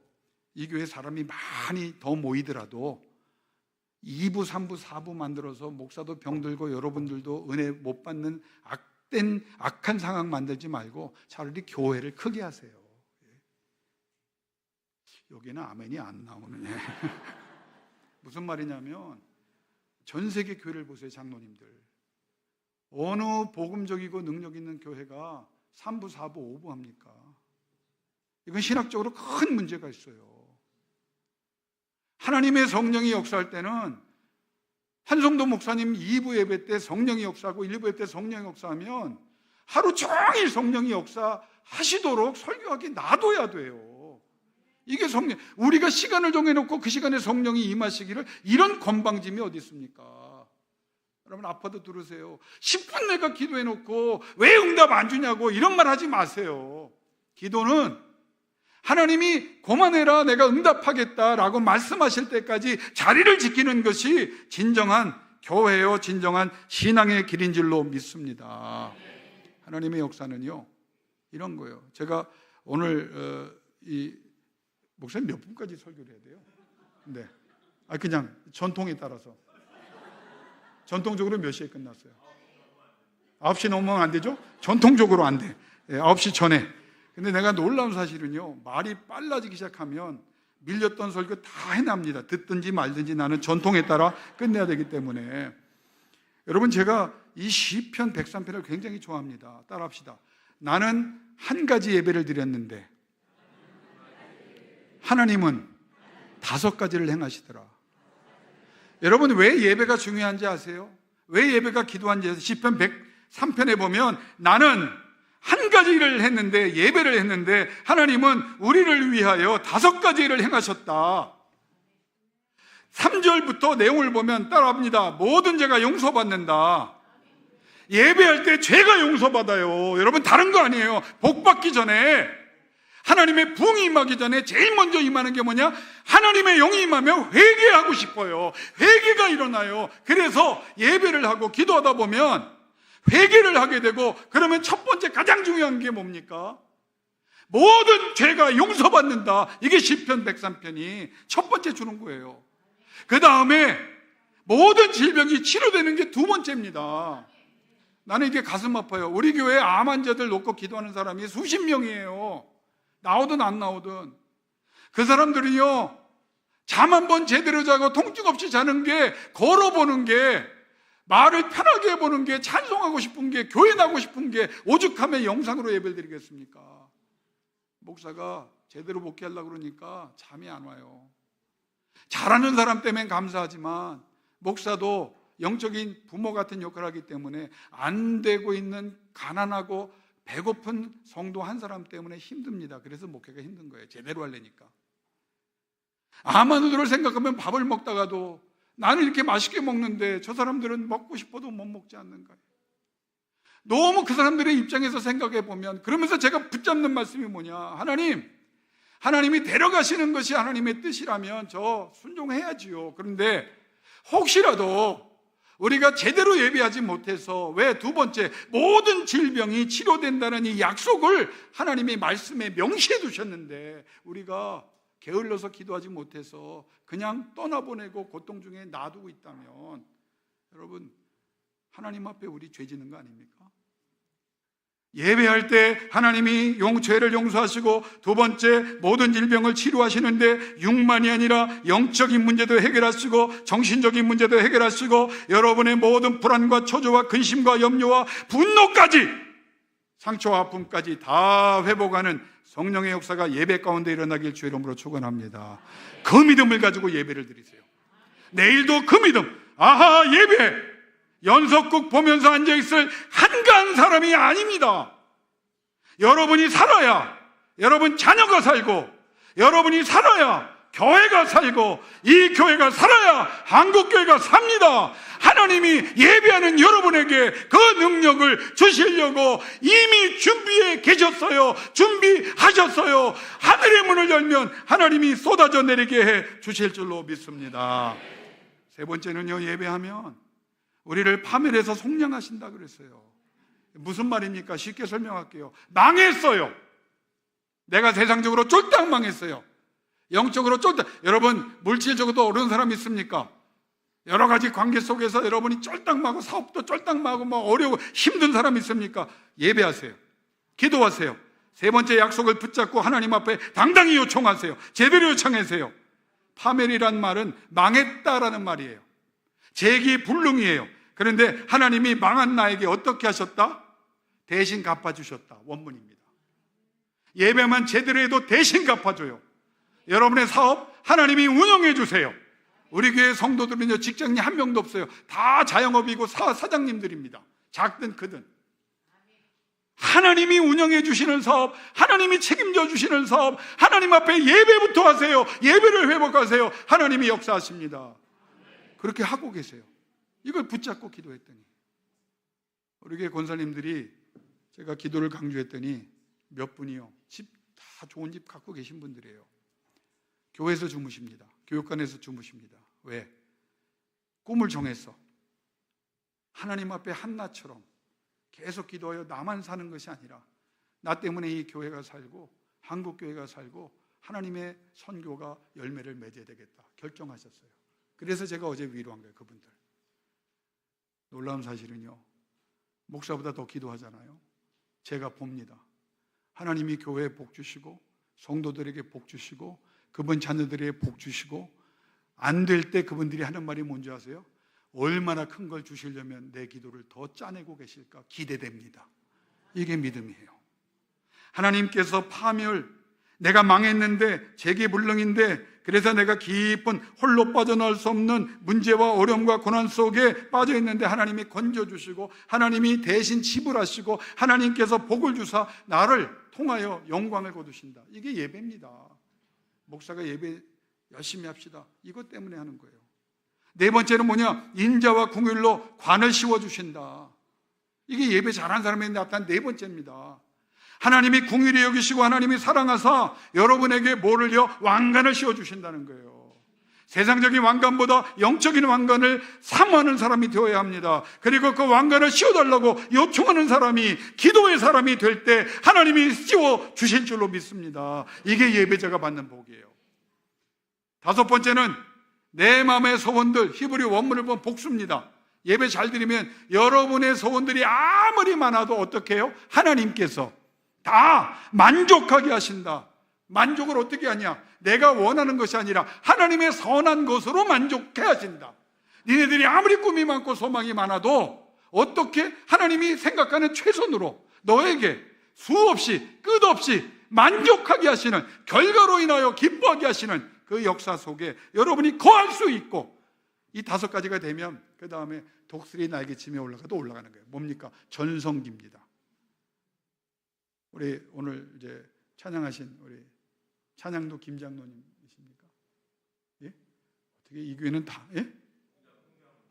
[SPEAKER 3] 이 교회 사람이 많이 더 모이더라도 2부, 3부, 4부 만들어서 목사도 병들고 여러분들도 은혜 못 받는 악한 상황 만들지 말고 차라리 교회를 크게 하세요. 여기는 아멘이 안 나오네. 무슨 말이냐면 전 세계 교회를 보세요. 장로님들 어느 복음적이고 능력 있는 교회가 3부, 4부, 5부 합니까? 이건 신학적으로 큰 문제가 있어요. 하나님의 성령이 역사할 때는 한성도 목사님 2부 예배 때 성령이 역사하고 1부 예배 때 성령이 역사하면 하루 종일 성령이 역사하시도록 설교하게 놔둬야 돼요. 이게 성령, 우리가 시간을 정해놓고 그 시간에 성령이 임하시기를, 이런 건방짐이 어디 있습니까? 여러분 아파도 들으세요. 10분 내가 기도해놓고 왜 응답 안 주냐고 이런 말 하지 마세요. 기도는 하나님이 그만해라 내가 응답하겠다라고 말씀하실 때까지 자리를 지키는 것이 진정한 교회요, 진정한 신앙의 길인 줄로 믿습니다. 하나님의 역사는요 이런 거예요. 제가 오늘 이 목사님 몇 분까지 설교를 해야 돼요? 네, 그냥 전통에 따라서 전통적으로 몇 시에 끝났어요? 9시 넘으면 안 되죠? 전통적으로 안 돼. 9시 전에. 근데 내가 놀라운 사실은요, 말이 빨라지기 시작하면 밀렸던 설교 다 해납니다. 듣든지 말든지 나는 전통에 따라 끝내야 되기 때문에. 여러분 제가 이 시편 103편을 굉장히 좋아합니다. 따라합시다. 나는 한 가지 예배를 드렸는데 하나님은 5가지를 행하시더라. 여러분 왜 예배가 중요한지 아세요? 왜 예배가 기도한지 아세요? 시편 103편에 보면 나는 한 가지를 했는데, 예배를 했는데 하나님은 우리를 위하여 5가지를 행하셨다. 3절부터 내용을 보면 따라합니다. 모든 죄가 용서받는다. 예배할 때 죄가 용서받아요. 여러분 다른 거 아니에요. 복 받기 전에, 하나님의 부흥이 임하기 전에 제일 먼저 임하는 게 뭐냐? 하나님의 영이 임하면 회개하고 싶어요. 회개가 일어나요. 그래서 예배를 하고 기도하다 보면 회개를 하게 되고, 그러면 첫 번째 가장 중요한 게 뭡니까? 모든 죄가 용서받는다. 이게 시편 103편이 첫 번째 주는 거예요. 그 다음에 모든 질병이 치료되는 게 두 번째입니다. 나는 이게 가슴 아파요. 우리 교회에 암 환자들 놓고 기도하는 사람이 수십 명이에요. 나오든 안 나오든. 그 사람들은요, 잠 한 번 제대로 자고 통증 없이 자는 게, 걸어보는 게, 말을 편하게 해보는 게, 찬송하고 싶은 게, 교회 나고 싶은 게 오죽하면 영상으로 예배를 드리겠습니까? 목사가 제대로 목회하려고 그러니까 잠이 안 와요. 잘하는 사람 때문에 감사하지만 목사도 영적인 부모 같은 역할을 하기 때문에 안 되고 있는 가난하고 배고픈 성도 한 사람 때문에 힘듭니다. 그래서 목회가 힘든 거예요. 제대로 하려니까. 아마누들을 생각하면 밥을 먹다가도 나는 이렇게 맛있게 먹는데 저 사람들은 먹고 싶어도 못 먹지 않는 거예요. 너무 그 사람들의 입장에서 생각해 보면, 그러면서 제가 붙잡는 말씀이 뭐냐, 하나님이 데려가시는 것이 하나님의 뜻이라면 저 순종해야지요. 그런데 혹시라도 우리가 제대로 예배하지 못해서, 왜 두 번째, 모든 질병이 치료된다는 이 약속을 하나님이 말씀에 명시해 두셨는데 우리가 게을러서 기도하지 못해서 그냥 떠나보내고 고통 중에 놔두고 있다면, 여러분, 하나님 앞에 우리 죄 짓는 거 아닙니까? 예배할 때 하나님이 죄를 용서하시고, 두 번째, 모든 질병을 치료하시는데 육만이 아니라 영적인 문제도 해결하시고 정신적인 문제도 해결하시고 여러분의 모든 불안과 초조와 근심과 염려와 분노까지, 상처와 아픔까지 다 회복하는 성령의 역사가 예배 가운데 일어나길 주의 이름으로 축원합니다. 그 믿음을 가지고 예배를 드리세요. 내일도 그 믿음, 아하, 예배! 연속극 보면서 앉아있을 한가한 사람이 아닙니다. 여러분이 살아야 여러분 자녀가 살고, 여러분이 살아야 교회가 살고, 이 교회가 살아야 한국교회가 삽니다. 하나님이 예배하는 여러분에게 그 능력을 주시려고 이미 준비해 계셨어요. 준비하셨어요. 하늘의 문을 열면 하나님이 쏟아져 내리게 해 주실 줄로 믿습니다. 세 번째는요, 예배하면 우리를 파멸해서 속량하신다 그랬어요. 무슨 말입니까? 쉽게 설명할게요. 망했어요. 내가 세상적으로 쫄딱 망했어요. 영적으로 쫄딱. 여러분, 물질적으로도 어려운 사람 있습니까? 여러 가지 관계 속에서 여러분이 쫄딱 망하고, 사업도 쫄딱 망하고, 뭐 어려워 힘든 사람 있습니까? 예배하세요. 기도하세요. 세 번째 약속을 붙잡고 하나님 앞에 당당히 요청하세요. 제대로 요청하세요. 파멸이란 말은 망했다라는 말이에요. 재기불능이에요. 그런데 하나님이 망한 나에게 어떻게 하셨다? 대신 갚아주셨다. 원문입니다. 예배만 제대로 해도 대신 갚아줘요. 여러분의 사업 하나님이 운영해 주세요. 우리 교회 성도들은요, 직장인 한 명도 없어요. 다 자영업이고 사장님들입니다. 작든 크든. 하나님이 운영해 주시는 사업, 하나님이 책임져 주시는 사업, 하나님 앞에 예배부터 하세요. 예배를 회복하세요. 하나님이 역사하십니다. 그렇게 하고 계세요. 이걸 붙잡고 기도했더니, 우리 교회 권사님들이 제가 기도를 강조했더니 몇 분이요, 집 다 좋은 집 갖고 계신 분들이에요. 교회에서 주무십니다. 교육관에서 주무십니다. 왜? 꿈을 정했어. 하나님 앞에 한나처럼 계속 기도하여 나만 사는 것이 아니라 나 때문에 이 교회가 살고 한국교회가 살고 하나님의 선교가 열매를 맺어야 되겠다 결정하셨어요. 그래서 제가 어제 위로한 거예요. 그분들. 놀라운 사실은요, 목사보다 더 기도하잖아요. 제가 봅니다. 하나님이 교회에 복 주시고 성도들에게 복 주시고 그분 자녀들에게 복 주시고, 안 될 때 그분들이 하는 말이 뭔지 아세요? 얼마나 큰 걸 주시려면 내 기도를 더 짜내고 계실까 기대됩니다. 이게 믿음이에요. 하나님께서 파멸, 내가 망했는데 재기불능인데, 그래서 내가 깊은 홀로 빠져나올 수 없는 문제와 어려움과 고난 속에 빠져 있는데 하나님이 건져주시고 하나님이 대신 지불하시고 하나님께서 복을 주사 나를 통하여 영광을 거두신다. 이게 예배입니다. 목사가 예배 열심히 합시다. 이것 때문에 하는 거예요. 네 번째는 뭐냐? 인자와 긍휼로 관을 씌워주신다. 이게 예배 잘하는 사람에게 나타난 네 번째입니다. 하나님이 긍휼히 여기시고 하나님이 사랑하사 여러분에게 뭐를요? 왕관을 씌워주신다는 거예요. 세상적인 왕관보다 영적인 왕관을 사모하는 사람이 되어야 합니다. 그리고 그 왕관을 씌워달라고 요청하는 사람이, 기도의 사람이 될 때 하나님이 씌워주실 줄로 믿습니다. 이게 예배자가 받는 복이에요. 다섯 번째는 내 마음의 소원들, 히브리 원문을 보면 복수입니다. 예배 잘 드리면 여러분의 소원들이 아무리 많아도 어떻게 해요? 하나님께서 다 만족하게 하신다. 만족을 어떻게 하냐? 내가 원하는 것이 아니라 하나님의 선한 것으로 만족해 하신다. 니네들이 아무리 꿈이 많고 소망이 많아도 어떻게 하나님이 생각하는 최선으로 너에게 수없이 끝없이 만족하게 하시는, 결과로 인하여 기뻐하게 하시는 그 역사 속에 여러분이 거할 수 있고, 이 5가지가 되면 그 다음에 독수리 날개치며 올라가도 올라가는 거예요. 뭡니까? 전성기입니다. 우리 오늘 이제 찬양하신 우리 찬양도 김장로님이십니까? 예? 어떻게 이 교회는 다? 예?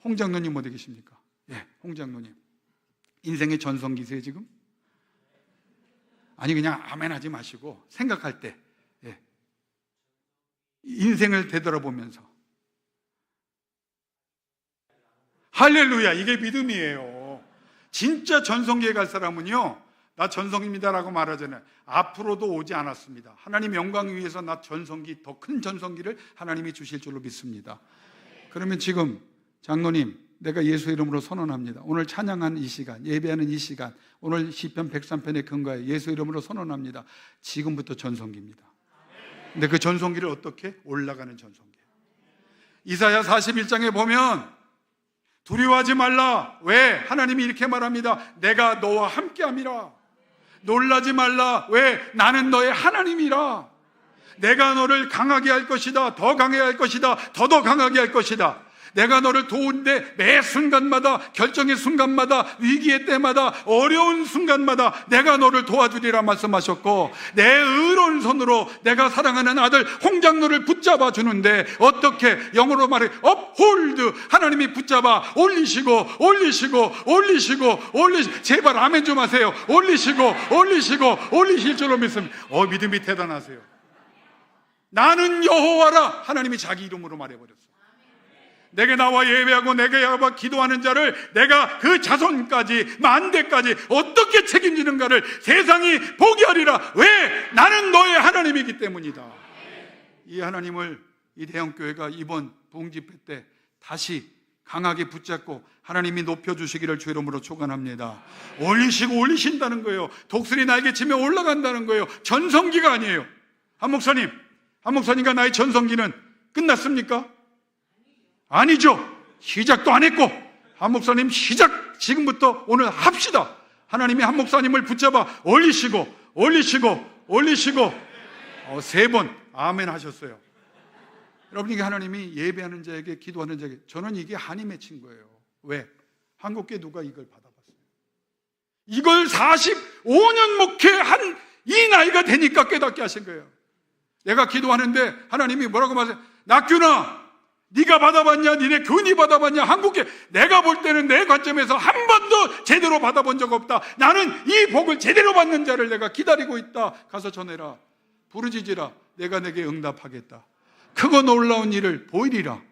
[SPEAKER 3] 홍장로님 어디 계십니까? 예, 홍장로님. 인생의 전성기세요 지금? 아니 그냥 아멘 하지 마시고 생각할 때, 예, 인생을 되돌아보면서 할렐루야, 이게 믿음이에요. 진짜 전성기에 갈 사람은요, 나 전성기입니다라고 말하잖아요. 앞으로도 오지 않았습니다. 하나님 영광 위해서 나 전성기, 더 큰 전성기를 하나님이 주실 줄로 믿습니다. 그러면 지금 장로님, 내가 예수 이름으로 선언합니다. 오늘 찬양하는 이 시간, 예배하는 이 시간, 오늘 시편 103편에 근거해 예수 이름으로 선언합니다. 지금부터 전성기입니다. 근데 그 전성기를 어떻게? 올라가는 전성기예요. 이사야 41장에 보면 두려워하지 말라. 왜? 하나님이 이렇게 말합니다. 내가 너와 함께함이라. 놀라지 말라. 왜? 나는 너의 하나님이라. 내가 너를 강하게 할 것이다. 더 강하게 할 것이다. 더더 강하게 할 것이다. 내가 너를 도우는데 매 순간마다, 결정의 순간마다, 위기의 때마다, 어려운 순간마다 내가 너를 도와주리라 말씀하셨고, 내 의로운 손으로 내가 사랑하는 아들 홍장로를 붙잡아 주는데 어떻게? 영어로 말해 uphold. 하나님이 붙잡아 올리시고 제발 아멘 좀 하세요. 올리실 줄로 믿습니다. 믿음이 대단하세요. 나는 여호와라. 하나님이 자기 이름으로 말해버렸어요. 내게 나와 예배하고 내게 나와 기도하는 자를 내가 그 자손까지, 만대까지 어떻게 책임지는가를 세상이 보게 하리라. 왜? 나는 너의 하나님이기 때문이다. 이 하나님을 이 대형교회가 이번 부흥집회 때 다시 강하게 붙잡고 하나님이 높여주시기를 주 이름으로 축원합니다. 올리신다는 거예요. 독수리 날개치며 올라간다는 거예요. 전성기가 아니에요. 한 목사님과 나의 전성기는 끝났습니까? 아니죠. 시작도 안 했고, 한 목사님 시작 지금부터 오늘 합시다. 하나님이 한 목사님을 붙잡아 올리시고 3번 아멘 하셨어요. 여러분, 이게 하나님이 예배하는 자에게, 기도하는 자에게, 저는 이게 한이 맺힌 거예요. 왜? 한국교회 누가 이걸 받아봤어요? 이걸 45년 목회한 이 나이가 되니까 깨닫게 하신 거예요. 내가 기도하는데 하나님이 뭐라고 말하세요? 낙균아, 네가 받아봤냐? 니네 교인이 받아봤냐? 한국에 내가 볼 때는 내 관점에서 한 번도 제대로 받아본 적 없다. 나는 이 복을 제대로 받는 자를 내가 기다리고 있다. 가서 전해라. 부르짖으라. 내가 내게 응답하겠다. 크고 놀라운 일을 보이리라.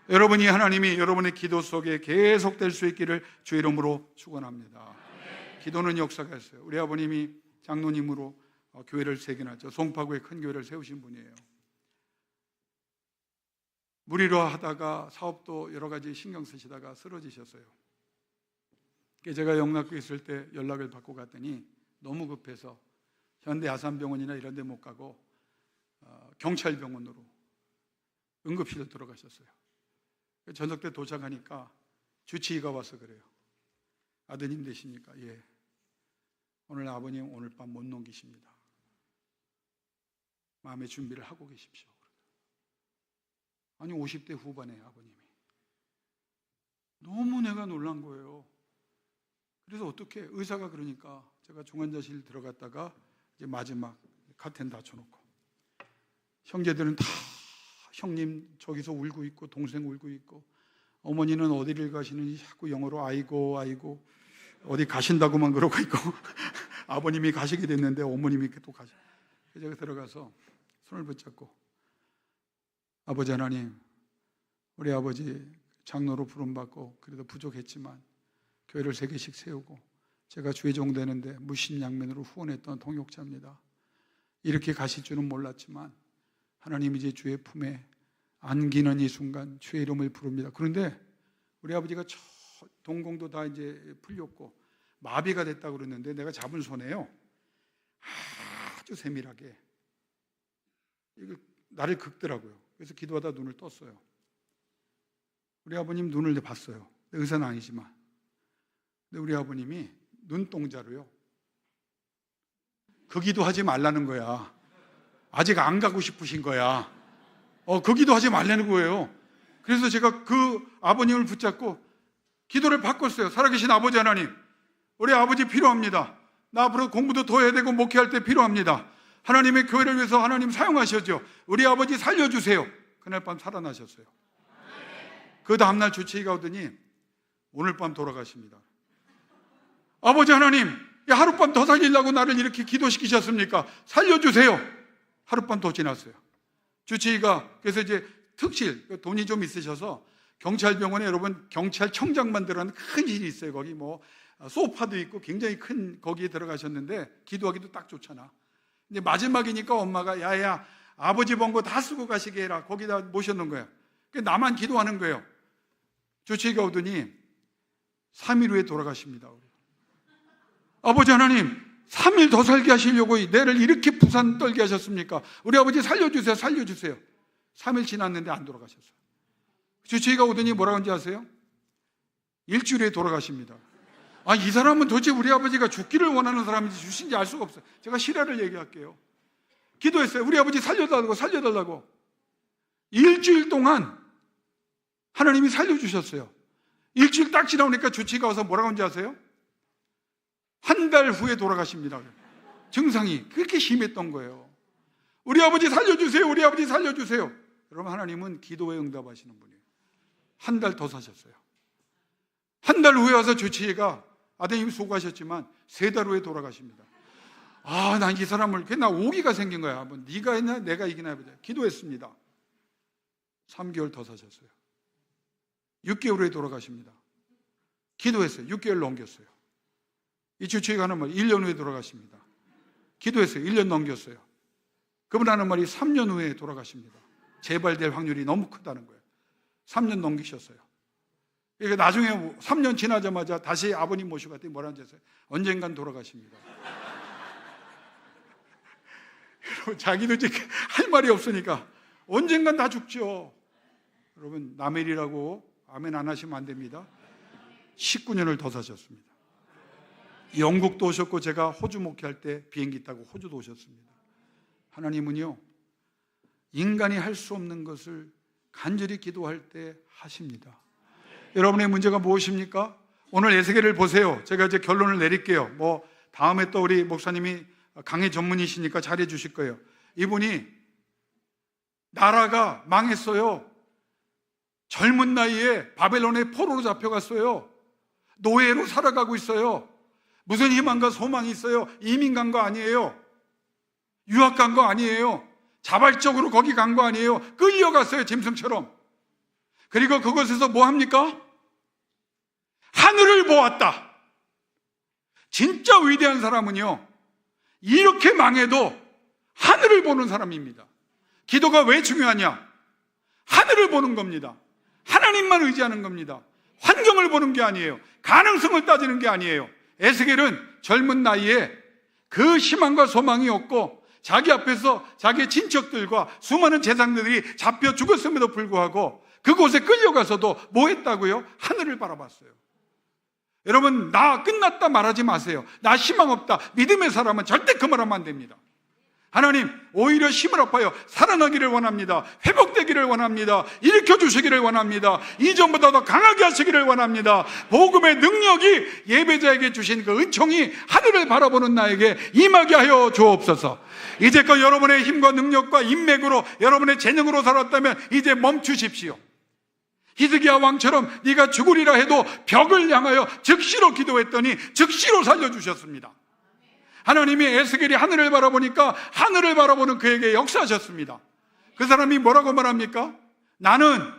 [SPEAKER 3] 여러분이, 하나님이 여러분의 기도 속에 계속될 수 있기를 주 이름으로 축원합니다. 기도는 역사가 있어요. 우리 아버님이 장로님으로 교회를 3개나, 송파구에 큰 교회를 세우신 분이에요. 무리로 하다가 사업도 여러 가지 신경 쓰시다가 쓰러지셨어요. 제가 영락교에 있을 때 연락을 받고 갔더니 너무 급해서 현대 아산병원이나 이런 데 못 가고 경찰병원으로 응급실에 들어가셨어요. 저녁 때 도착하니까 주치의가 와서 그래요. 아드님 되십니까? 예. 오늘 아버님 오늘 밤 못 넘기십니다. 마음의 준비를 하고 계십시오. 아니 50대 후반에 아버님이. 너무 내가 놀란 거예요. 그래서 어떻게, 의사가 그러니까 제가 중환자실 들어갔다가 이제 마지막 카텐 닫혀놓고, 형제들은 다 형님 저기서 울고 있고 동생 울고 있고, 어머니는 어디를 가시는지 자꾸 영어로 아이고 어디 가신다고만 그러고 있고 아버님이 가시게 됐는데 어머님이 또 가시. 제가 들어가서 손을 붙잡고, 아버지 하나님, 우리 아버지 장로로 부름받고 그래도 부족했지만 교회를 3개씩 세우고 제가 주의 종 되는데 무심양면으로 후원했던 동역자입니다. 이렇게 가실 줄은 몰랐지만 하나님 이제 주의 품에 안기는 이 순간 주의 이름을 부릅니다. 그런데 우리 아버지가 동공도 다 이제 풀렸고 마비가 됐다고 그랬는데 내가 잡은 손에요, 아주 세밀하게 이거 나를 긁더라고요. 그래서 기도하다 눈을 떴어요. 우리 아버님 눈을 봤어요. 의사는 아니지만. 근데 우리 아버님이 눈동자로요, 그 기도하지 말라는 거야. 아직 안 가고 싶으신 거야. 그 기도하지 말라는 거예요. 그래서 제가 그 아버님을 붙잡고 기도를 바꿨어요. 살아계신 아버지 하나님, 우리 아버지 필요합니다. 나 앞으로 공부도 더 해야 되고 목회할 때 필요합니다. 하나님의 교회를 위해서 하나님 사용하셔죠. 우리 아버지 살려주세요. 그날 밤 살아나셨어요. 그 다음날 주치의가 오더니 오늘 밤 돌아가십니다. 아버지 하나님, 하룻밤 더 살리려고 나를 이렇게 기도시키셨습니까? 살려주세요. 하룻밤 더 지났어요. 주치의가 그래서 이제 특실, 돈이 좀 있으셔서 경찰병원에 여러분 경찰청장만 들어가는 큰 실이 있어요. 거기 뭐 소파도 있고 굉장히 큰 거기에 들어가셨는데 기도하기도 딱 좋잖아. 근데 마지막이니까 엄마가 야야 아버지 번 거 다 쓰고 가시게 해라. 거기다 모셔놓은 거예요. 나만 기도하는 거예요. 주치의가 오더니 3일 후에 돌아가십니다. 아버지 하나님, 3일 더 살게 하시려고 내를 이렇게 부산 떨게 하셨습니까? 우리 아버지 살려주세요. 살려주세요. 3일 지났는데 안 돌아가셨어요. 주치의가 오더니 뭐라고 하는지 아세요? 일주일 후에 돌아가십니다. 이 사람은 도대체 우리 아버지가 죽기를 원하는 사람인지 주신지 알 수가 없어요. 제가 실화를 얘기할게요. 기도했어요. 우리 아버지 살려달라고 살려달라고. 일주일 동안 하나님이 살려주셨어요. 일주일 딱 지나오니까 주치의가 와서 뭐라고 하는지 아세요? 한 달 후에 돌아가십니다. 증상이 그렇게 심했던 거예요. 우리 아버지 살려주세요. 우리 아버지 살려주세요. 여러분, 하나님은 기도에 응답하시는 분이에요. 한 달 더 사셨어요. 한 달 후에 와서 주치의가 아드님 수고하셨지만 3달 후에 돌아가십니다. 난 이 사람을 나 오기가 생긴 거야. 뭐 네가 했나 내가 이기나 해보자. 기도했습니다. 3개월 더 사셨어요. 6개월 후에 돌아가십니다. 기도했어요. 6개월 넘겼어요. 이 주치의가 하는 말이 1년 후에 돌아가십니다. 기도했어요. 1년 넘겼어요. 그분 하는 말이 3년 후에 돌아가십니다. 재발될 확률이 너무 크다는 거예요. 3년 넘기셨어요. 그러니까 나중에 3년 지나자마자 다시 아버님 모시고 갔더니 뭐라는지 아세요? 언젠간 돌아가십니다. 여러분, 자기도 이제 할 말이 없으니까 언젠간 다 죽죠. 여러분, 남의 일이라고 아멘 안 하시면 안 됩니다. 19년을 더 사셨습니다. 영국도 오셨고 제가 호주 목회할 때 비행기 타고 호주도 오셨습니다. 하나님은요, 인간이 할 수 없는 것을 간절히 기도할 때 하십니다. 여러분의 문제가 무엇입니까? 오늘 에스겔을 보세요. 제가 이제 결론을 내릴게요. 뭐 다음에 또 우리 목사님이 강해 전문이시니까 잘해 주실 거예요. 이분이 나라가 망했어요. 젊은 나이에 바벨론의 포로로 잡혀갔어요. 노예로 살아가고 있어요. 무슨 희망과 소망이 있어요? 이민 간 거 아니에요. 유학 간 거 아니에요. 자발적으로 거기 간 거 아니에요. 끌려갔어요. 짐승처럼. 그리고 그곳에서 뭐 합니까? 하늘을 보았다. 진짜 위대한 사람은요, 이렇게 망해도 하늘을 보는 사람입니다. 기도가 왜 중요하냐? 하늘을 보는 겁니다. 하나님만 의지하는 겁니다. 환경을 보는 게 아니에요. 가능성을 따지는 게 아니에요. 에스겔은 젊은 나이에 그 희망과 소망이 없고 자기 앞에서 자기의 친척들과 수많은 제상들이 잡혀 죽었음에도 불구하고 그곳에 끌려가서도 뭐 했다고요? 하늘을 바라봤어요. 여러분, 나 끝났다 말하지 마세요. 나 희망 없다, 믿음의 사람은 절대 그 말하면 안 됩니다. 하나님, 오히려 힘을 아파요. 살아나기를 원합니다. 회복되기를 원합니다. 일으켜주시기를 원합니다. 이전보다 더 강하게 하시기를 원합니다. 복음의 능력이 예배자에게 주신 그 은총이 하늘을 바라보는 나에게 임하게 하여 주옵소서. 이제껏 여러분의 힘과 능력과 인맥으로, 여러분의 재능으로 살았다면 이제 멈추십시오. 히스기야 왕처럼 네가 죽으리라 해도 벽을 향하여 즉시로 기도했더니 즉시로 살려주셨습니다. 하나님이 에스겔이 하늘을 바라보니까 하늘을 바라보는 그에게 역사하셨습니다. 그 사람이 뭐라고 말합니까? 나는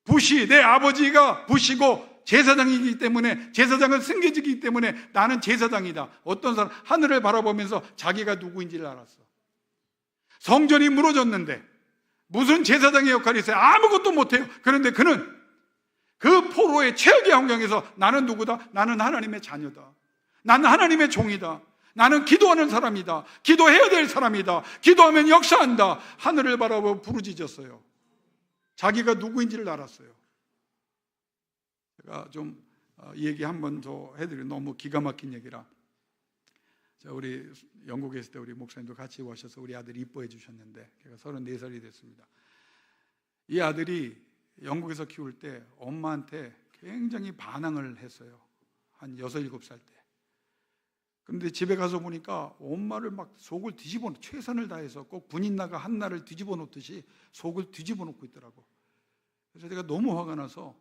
[SPEAKER 3] 붓이, 내 아버지가 붓이고 제사장이기 때문에, 제사장은 승계지기 때문에 나는 제사장이다. 어떤 사람? 하늘을 바라보면서 자기가 누구인지를 알았어. 성전이 무너졌는데 무슨 제사장의 역할이 있어요? 아무것도 못해요. 그런데 그는 그 포로의 최악의 환경에서 나는 누구다? 나는 하나님의 자녀다. 나는 하나님의 종이다. 나는 기도하는 사람이다. 기도해야 될 사람이다. 기도하면 역사한다. 하늘을 바라보고 부르짖었어요. 자기가 누구인지를 알았어요. 제가 좀 이 얘기 한 번 더 해드리면 너무 기가 막힌 얘기라. 우리 영국에 있을 때 우리 목사님도 같이 오셔서 우리 아들이 이뻐해 주셨는데, 걔가 34살이 됐습니다. 이 아들이 영국에서 키울 때 엄마한테 굉장히 반항을 했어요. 한 6, 7살 때. 그런데 집에 가서 보니까 엄마를 막 속을 뒤집어 놓고, 최선을 다해서 꼭 군인나가 한나를 뒤집어 놓듯이 속을 뒤집어 놓고 있더라고. 그래서 제가 너무 화가 나서,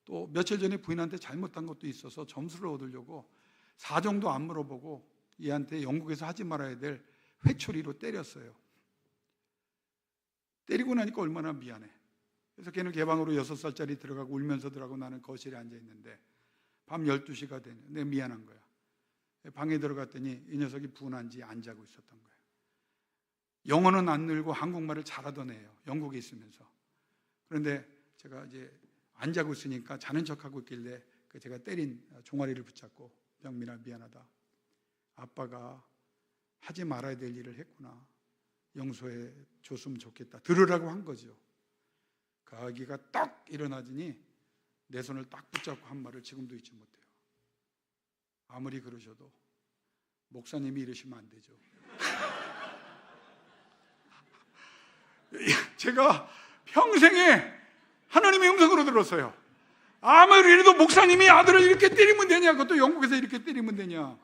[SPEAKER 3] 또 며칠 전에 부인한테 잘못한 것도 있어서 점수를 얻으려고 사정도 안 물어보고 얘한테 영국에서 하지 말아야 될 회초리로 때렸어요. 때리고 나니까 얼마나 미안해. 그래서 걔는 개방으로 6살짜리 들어가고 울면서 들어가고, 나는 거실에 앉아 있는데 밤 12시가 되네. 내가 미안한 거야. 방에 들어갔더니 이 녀석이 분한지 안 자고 있었던 거예요. 영어는 안 늘고 한국말을 잘하던 애예요, 영국에 있으면서. 그런데 제가 이제 안 자고 있으니까 자는 척하고 있길래 제가 때린 종아리를 붙잡고, 영민아 미안하다. 아빠가 하지 말아야 될 일을 했구나. 용서해 줬으면 좋겠다. 들으라고 한 거죠. 그 아기가 딱 일어나더니 내 손을 딱 붙잡고 한 말을 지금도 잊지 못해요. 아무리 그러셔도 목사님이 이러시면 안 되죠. 제가 평생에 하나님의 음성으로 들었어요. 아무리 이래도 목사님이 아들을 이렇게 때리면 되냐, 그것도 영국에서 이렇게 때리면 되냐.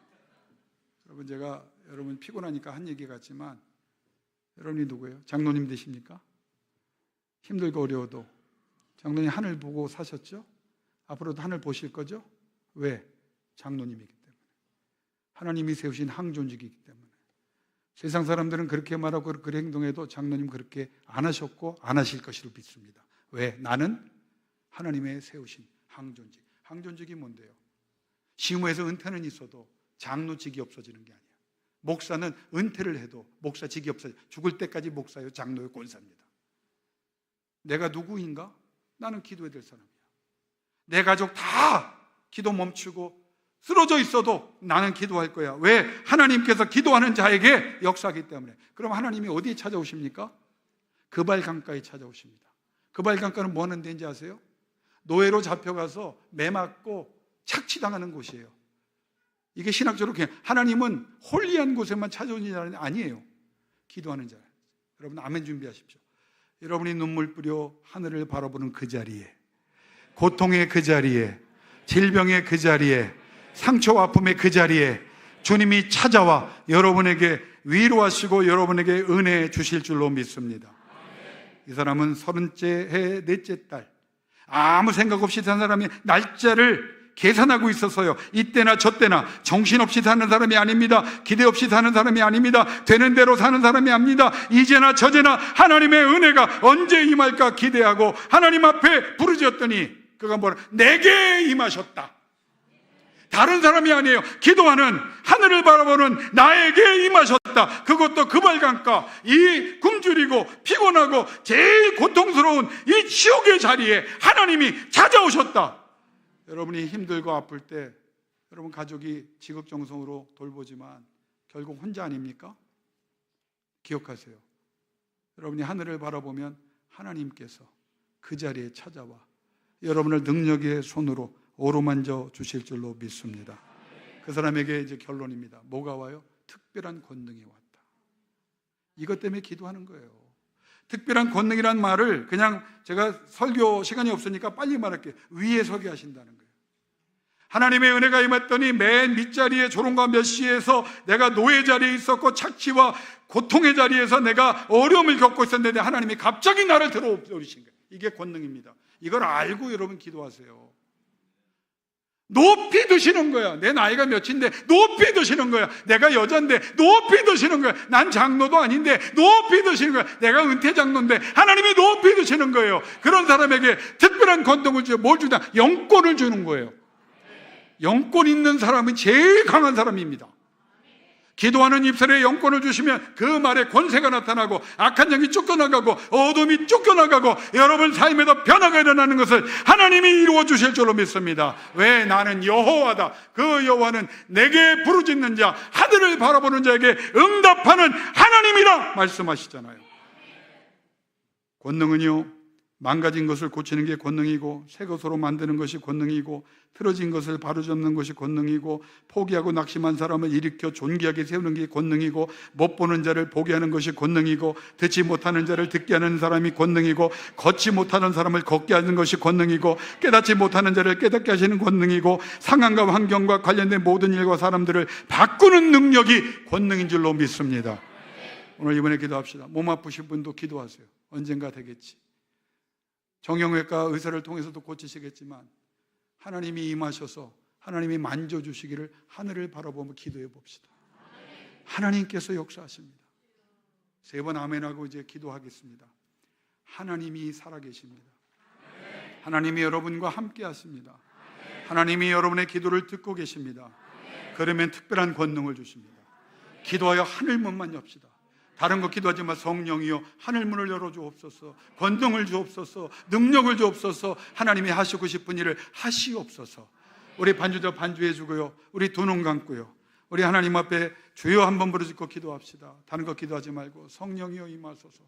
[SPEAKER 3] 여러분, 제가 여러분 피곤하니까 한 얘기 같지만, 여러분이 누구예요? 장로님 되십니까? 힘들고 어려워도 장로님 하늘 보고 사셨죠? 앞으로도 하늘 보실 거죠? 왜? 장로님이기 때문에. 하나님이 세우신 항존직이기 때문에. 세상 사람들은 그렇게 말하고 그렇게 행동해도 장로님 그렇게 안 하셨고 안 하실 것으로 믿습니다. 왜? 나는 하나님의 세우신 항존직. 항존직이 뭔데요? 시무에서 은퇴는 있어도 장로직이 없어지는 게 아니에요. 목사는 은퇴를 해도 목사직이 없어져요. 죽을 때까지 목사요, 장로요, 권사입니다. 내가 누구인가? 나는 기도해야 될 사람이야. 내 가족 다 기도 멈추고 쓰러져 있어도 나는 기도할 거야. 왜? 하나님께서 기도하는 자에게 역사하기 때문에. 그럼 하나님이 어디에 찾아오십니까? 그발 강가에 찾아오십니다. 그발 강가는 뭐 하는 데인지 아세요? 노예로 잡혀가서 매 맞고 착취당하는 곳이에요. 이게 신학적으로 그냥 하나님은 홀리한 곳에만 찾아오는 자는 아니에요. 기도하는 자. 여러분 아멘 준비하십시오. 여러분이 눈물 뿌려 하늘을 바라보는 그 자리에, 고통의 그 자리에, 질병의 그 자리에, 상처와 아픔의 그 자리에 주님이 찾아와 여러분에게 위로하시고 여러분에게 은혜 주실 줄로 믿습니다. 이 사람은 30째 해 넷째 달, 아무 생각 없이 산 사람이 날짜를 계산하고 있었어요. 이때나 저때나 정신없이 사는 사람이 아닙니다. 기대 없이 사는 사람이 아닙니다. 되는 대로 사는 사람이 아닙니다. 이제나 저제나 하나님의 은혜가 언제 임할까 기대하고 하나님 앞에 부르짖었더니 그가 뭐라? 내게 임하셨다. 다른 사람이 아니에요. 기도하는, 하늘을 바라보는 나에게 임하셨다. 그것도 그발강가, 이 굶주리고 피곤하고 제일 고통스러운 이 지옥의 자리에 하나님이 찾아오셨다. 여러분이 힘들고 아플 때 여러분 가족이 지극정성으로 돌보지만 결국 혼자 아닙니까? 기억하세요. 여러분이 하늘을 바라보면 하나님께서 그 자리에 찾아와 여러분을 능력의 손으로 어루만져 주실 줄로 믿습니다. 그 사람에게 이제 결론입니다. 뭐가 와요? 특별한 권능이 왔다. 이것 때문에 기도하는 거예요. 특별한 권능이란 말을 그냥 제가 설교 시간이 없으니까 빨리 말할게요. 위에 서게 하신다는 거예요. 하나님의 은혜가 임했더니 맨 밑자리에 조롱과 멸시에서 내가 노예 자리에 있었고 착취와 고통의 자리에서 내가 어려움을 겪고 있었는데 하나님이 갑자기 나를 들어오신 거예요. 이게 권능입니다. 이걸 알고 여러분 기도하세요. 높이 드시는 거야. 내 나이가 몇인데 높이 드시는 거야. 내가 여잔데 높이 드시는 거야. 난 장로도 아닌데 높이 드시는 거야. 내가 은퇴 장로인데 하나님이 높이 드시는 거예요. 그런 사람에게 특별한 권능을 주어 뭘 주냐? 영권을 주는 거예요. 영권 있는 사람은 제일 강한 사람입니다. 기도하는 입술에 영권을 주시면 그 말에 권세가 나타나고 악한 영이 쫓겨나가고 어둠이 쫓겨나가고 여러분 삶에도 변화가 일어나는 것을 하나님이 이루어 주실 줄로 믿습니다. 왜? 나는 여호와다. 그 여호와는 내게 부르짖는 자, 하늘을 바라보는 자에게 응답하는 하나님이라 말씀하시잖아요. 권능은요, 망가진 것을 고치는 게 권능이고, 새 것으로 만드는 것이 권능이고, 틀어진 것을 바로잡는 것이 권능이고, 포기하고 낙심한 사람을 일으켜 존귀하게 세우는 게 권능이고, 못 보는 자를 보게 하는 것이 권능이고, 듣지 못하는 자를 듣게 하는 사람이 권능이고, 걷지 못하는 사람을 걷게 하는 것이 권능이고, 깨닫지 못하는 자를 깨닫게 하시는 권능이고, 상황과 환경과 관련된 모든 일과 사람들을 바꾸는 능력이 권능인 줄로 믿습니다. 오늘 이번에 기도합시다. 몸 아프신 분도 기도하세요. 언젠가 되겠지. 정형외과 의사를 통해서도 고치시겠지만 하나님이 임하셔서 하나님이 만져주시기를 하늘을 바라보며 기도해 봅시다. 하나님께서 역사하십니다. 3번 아멘하고 이제 기도하겠습니다. 하나님이 살아계십니다. 하나님이 여러분과 함께 하십니다. 하나님이 여러분의 기도를 듣고 계십니다. 그러면 특별한 권능을 주십니다. 기도하여 하늘문만 엽시다. 다른 거 기도하지 마. 성령이여 하늘문을 열어주옵소서, 권능을 주옵소서, 능력을 주옵소서, 하나님이 하시고 싶은 일을 하시옵소서. 우리 반주자 반주해 주고요, 우리 두 눈 감고요, 우리 하나님 앞에 주여 한번 부르짖고 기도합시다. 다른 거 기도하지 말고 성령이여 임하소서,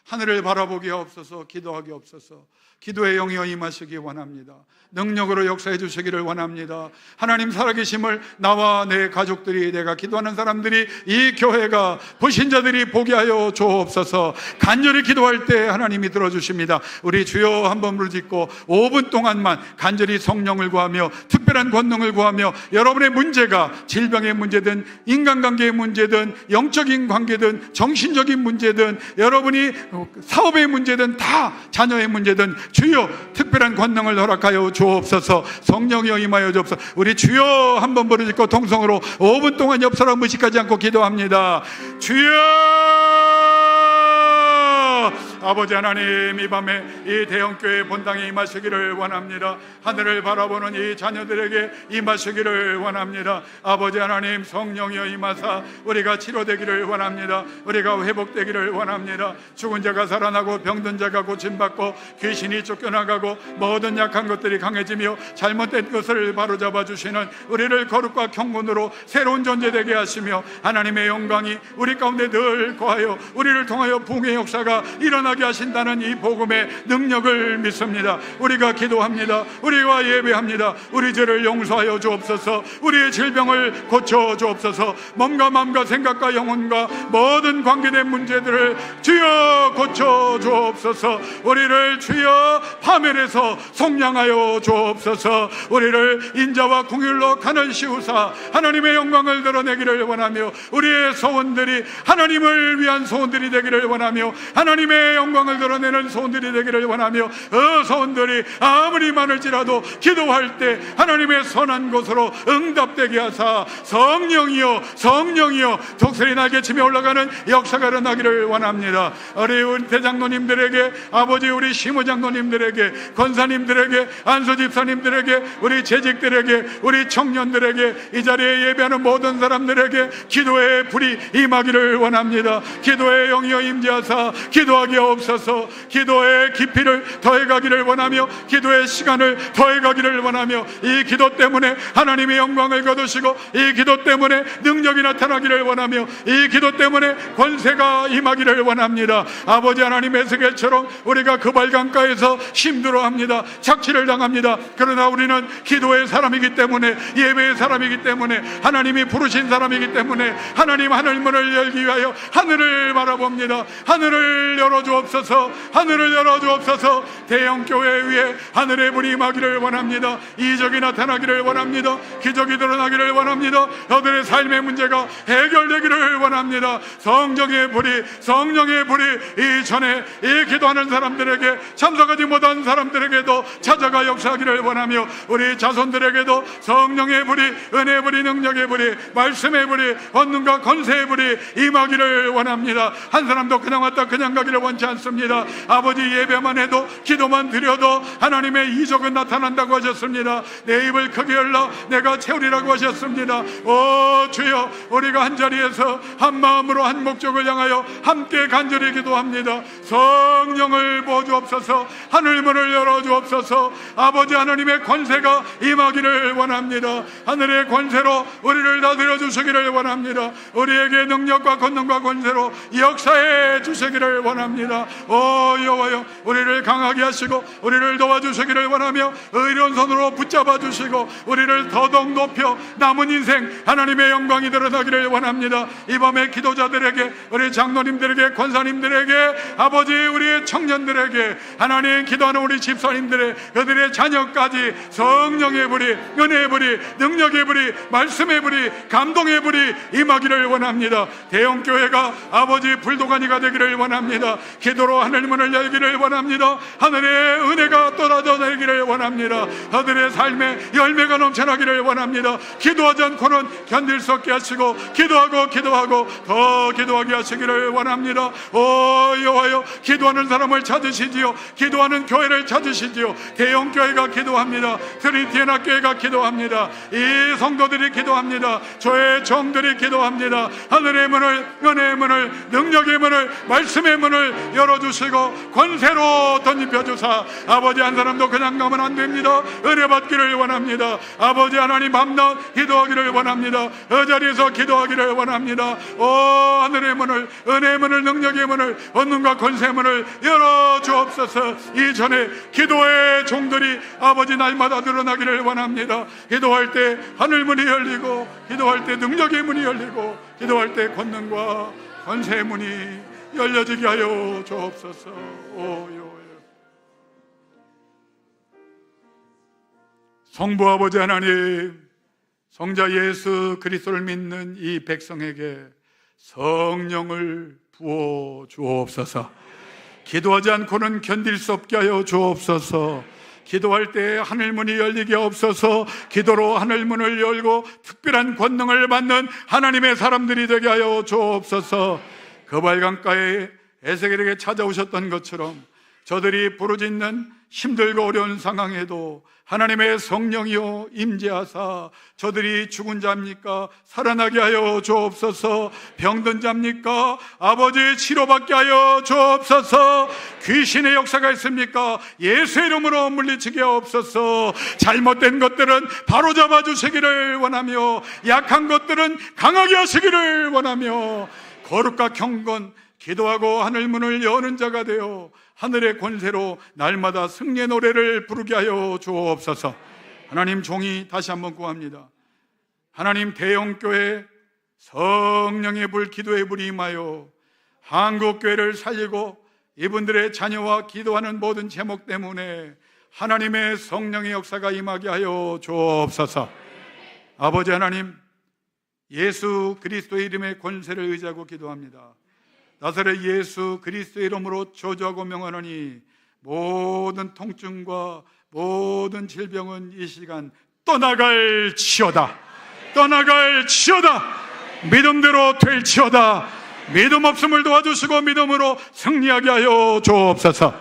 [SPEAKER 3] 하늘을 바라보게 하옵소서, 기도하게 하옵소서. 기도의 영이여 임하시기 원합니다. 능력으로 역사해 주시기를 원합니다. 하나님 살아계심을 나와 내 가족들이, 내가 기도하는 사람들이, 이 교회가, 불신자들이 보게 하여 주옵소서. 간절히 기도할 때 하나님이 들어주십니다. 우리 주여 한번 부르짖고 5분 동안만 간절히 성령을 구하며 특별한 권능을 구하며 여러분의 문제가 질병의 문제든 인간관계의 문제든 영적인 관계든 정신적인 문제든 여러분이 사업의 문제든 다 자녀의 문제든 주여 특별한 권능을 허락하여 주옵소서. 성령이여 임하여 주옵소서. 우리 주여 한번 부르짖고 통성으로 5분 동안 옆사람 무식하지 않고 기도합니다. 주여! 아버지 하나님, 이 밤에 이 대형교회 본당에 임하시기를 원합니다. 하늘을 바라보는 이 자녀들에게 임하시기를 원합니다. 아버지 하나님, 성령이여 임하사 우리가 치료되기를 원합니다. 우리가 회복되기를 원합니다. 죽은 자가 살아나고 병든 자가 고침받고 귀신이 쫓겨나가고 모든 약한 것들이 강해지며 잘못된 것을 바로잡아 주시는 우리를 거룩과 경건으로 새로운 존재 되게 하시며 하나님의 영광이 우리 가운데 늘 거하여 우리를 통하여 부흥의 역사가 일어나게 하신다는 이 복음의 능력을 믿습니다. 우리가 기도합니다. 우리가 예배합니다. 우리 죄를 용서하여 주옵소서. 우리의 질병을 고쳐 주옵소서. 몸과 마음과 생각과 영혼과 모든 관계된 문제들을 주여 고쳐 주옵소서. 우리를 주여 파멸해서 속량하여 주옵소서. 우리를 인자와 긍휼로 가는 시우사 하나님의 영광을 드러내기를 원하며 우리의 소원들이 하나님을 위한 소원들이 되기를 원하며 하나님의 영광을 드러내는 소원들이 되기를 원하며 소원들이 아무리 많을지라도 기도할 때 하나님의 선한 곳으로 응답되게 하사 성령이여 성령이여 독수리 날개 치며 올라가는 역사가 일어나기를 원합니다. 우리 대장로님들에게, 아버지 우리 시무장로님들에게, 권사님들에게, 안수집사님들에게, 우리 재직들에게, 우리 청년들에게, 이 자리에 예배하는 모든 사람들에게 기도의 불이 임하기를 원합니다. 기도의 영이여 임재하사 기도하게 하옵소서. 기도의 깊이를 더해가기를 원하며 기도의 시간을 더해가기를 원하며 이 기도 때문에 하나님의 영광을 거두시고 이 기도 때문에 능력이 나타나기를 원하며 이 기도 때문에 권세가 임하기를 원합니다. 아버지 하나님, 에스겔처럼 우리가 그 발강가에서 힘들어합니다. 착취를 당합니다. 그러나 우리는 기도의 사람이기 때문에, 예배의 사람이기 때문에, 하나님이 부르신 사람이기 때문에 하나님 하늘문을 열기 위하여 하늘을 바라봅니다. 하늘을 열어주옵소서. 하늘을 열어주옵소서. 대형교회 위에 하늘의 불이 임하기를 원합니다. 이적이 나타나기를 원합니다. 기적이 드러나기를 원합니다. 너들의 삶의 문제가 해결되기를 원합니다. 성령의 불이 이전에 이 기도하는 사람들에게, 참석하지 못한 사람들에게도 찾아가 역사하기를 원하며 우리 자손들에게도 성령의 불이, 은혜의 불이, 능력의 불이, 말씀의 불이, 권능과 권세의 불이 임하기를 원합니다. 한 사람도 그냥 왔다 그냥 가기를 원치 않습니다. 아버지, 예배만 해도 기도만 드려도 하나님의 이적은 나타난다고 하셨습니다. 내 입을 크게 열라 내가 채우리라고 하셨습니다. 오 주여, 우리가 한자리에서 한 마음으로 한 목적을 향하여 함께 간절히 기도합니다. 성령을 부어주옵소서. 하늘문을 열어주옵소서. 아버지 하나님의 권세가 임하기를 원합니다. 하늘의 권세로 우리를 다스려 주시기를 원합니다. 우리에게 능력과 권능과 권세로 역사해 주시기를 원합니다. 오 여호와여, 우리를 강하게 하시고 우리를 도와주시기를 원하며 의로운 손으로 붙잡아 주시고 우리를 더더욱 높여 남은 인생 하나님의 영광이 드러나기를 원합니다. 이 밤에 기도자들에게, 우리 장로님들에게, 권사님들에게, 아버지 우리의 청년들에게, 하나님 기도하는 우리 집사님들의, 그들의 자녀까지 성령의 불이, 은혜의 불이, 능력의 불이, 말씀의 불이, 감동의 불이 임하기를 원합니다. 대형교회가 아버지 불도가니가 되기를 원합니다. 기도로 하늘문을 열기를 원합니다. 하늘의 은혜가 쏟아져 내리기를 원합니다. 그들의 삶에 열매가 넘쳐나기를 원합니다. 기도하지 않고는 견딜 수 없게 하시고 기도하고 더 기도하게 하시기를 원합니다. 오 여호와여, 기도하는 사람을 찾으시지요. 기도하는 교회를 찾으시지요. 대형교회가 기도합니다. 트리니티 연합교회가 기도합니다. 이 성도들이 기도합니다. 저의 종들이 기도합니다. 하늘의 문을, 은혜의 문을, 능력의 문을, 말씀의 문을 열어주시고 권세로 덧입혀주사 아버지 한 사람도 그냥 가면 안 됩니다. 은혜 받기를 원합니다. 아버지 하나님 밤낮 기도하기를 원합니다. 그 자리에서 기도하기를 원합니다. 오 하늘의 문을, 은혜의 문을, 능력의 문을, 권능과 권세의 문을 열어주옵소서. 이전에 기도의 종들이 아버지 날마다 드러나기를 원합니다. 기도할 때 하늘문이 열리고, 기도할 때 능력의 문이 열리고, 기도할 때 권능과 권세의 문이 열려지게 하여 주옵소서. 오요 성부 아버지 하나님, 성자 예수 그리스도를 믿는 이 백성에게 성령을 부어 주옵소서. 기도하지 않고는 견딜 수 없게 하여 주옵소서. 기도할 때 하늘문이 열리게 없어서 기도로 하늘문을 열고 특별한 권능을 받는 하나님의 사람들이 되게 하여 주옵소서. 그 발강가에 에스겔에게 찾아오셨던 것처럼 저들이 부르짖는 힘들고 어려운 상황에도 하나님의 성령이여 임재하사 저들이 죽은 자입니까? 살아나게 하여 주옵소서. 병든 자입니까? 아버지 치료받게 하여 주옵소서. 귀신의 역사가 있습니까? 예수의 이름으로 물리치게 하옵소서. 잘못된 것들은 바로잡아 주시기를 원하며 약한 것들은 강하게 하시기를 원하며 거룩과 경건, 기도하고 하늘문을 여는 자가 되어 하늘의 권세로 날마다 승리의 노래를 부르게 하여 주옵소서. 하나님, 종이 다시 한번 구합니다. 하나님, 대형교회 성령의 불, 기도의 불이 임하여 한국교회를 살리고 이분들의 자녀와 기도하는 모든 제목 때문에 하나님의 성령의 역사가 임하게 하여 주옵소서. 아버지 하나님, 예수 그리스도의 이름의 권세를 의지하고 기도합니다. 나사렛 예수 그리스도의 이름으로 저주하고 명하노니 모든 통증과 모든 질병은 이 시간 떠나갈지어다. 떠나갈지어다. 믿음대로 될지어다. 믿음 없음을 도와주시고 믿음으로 승리하게 하여 주옵소서.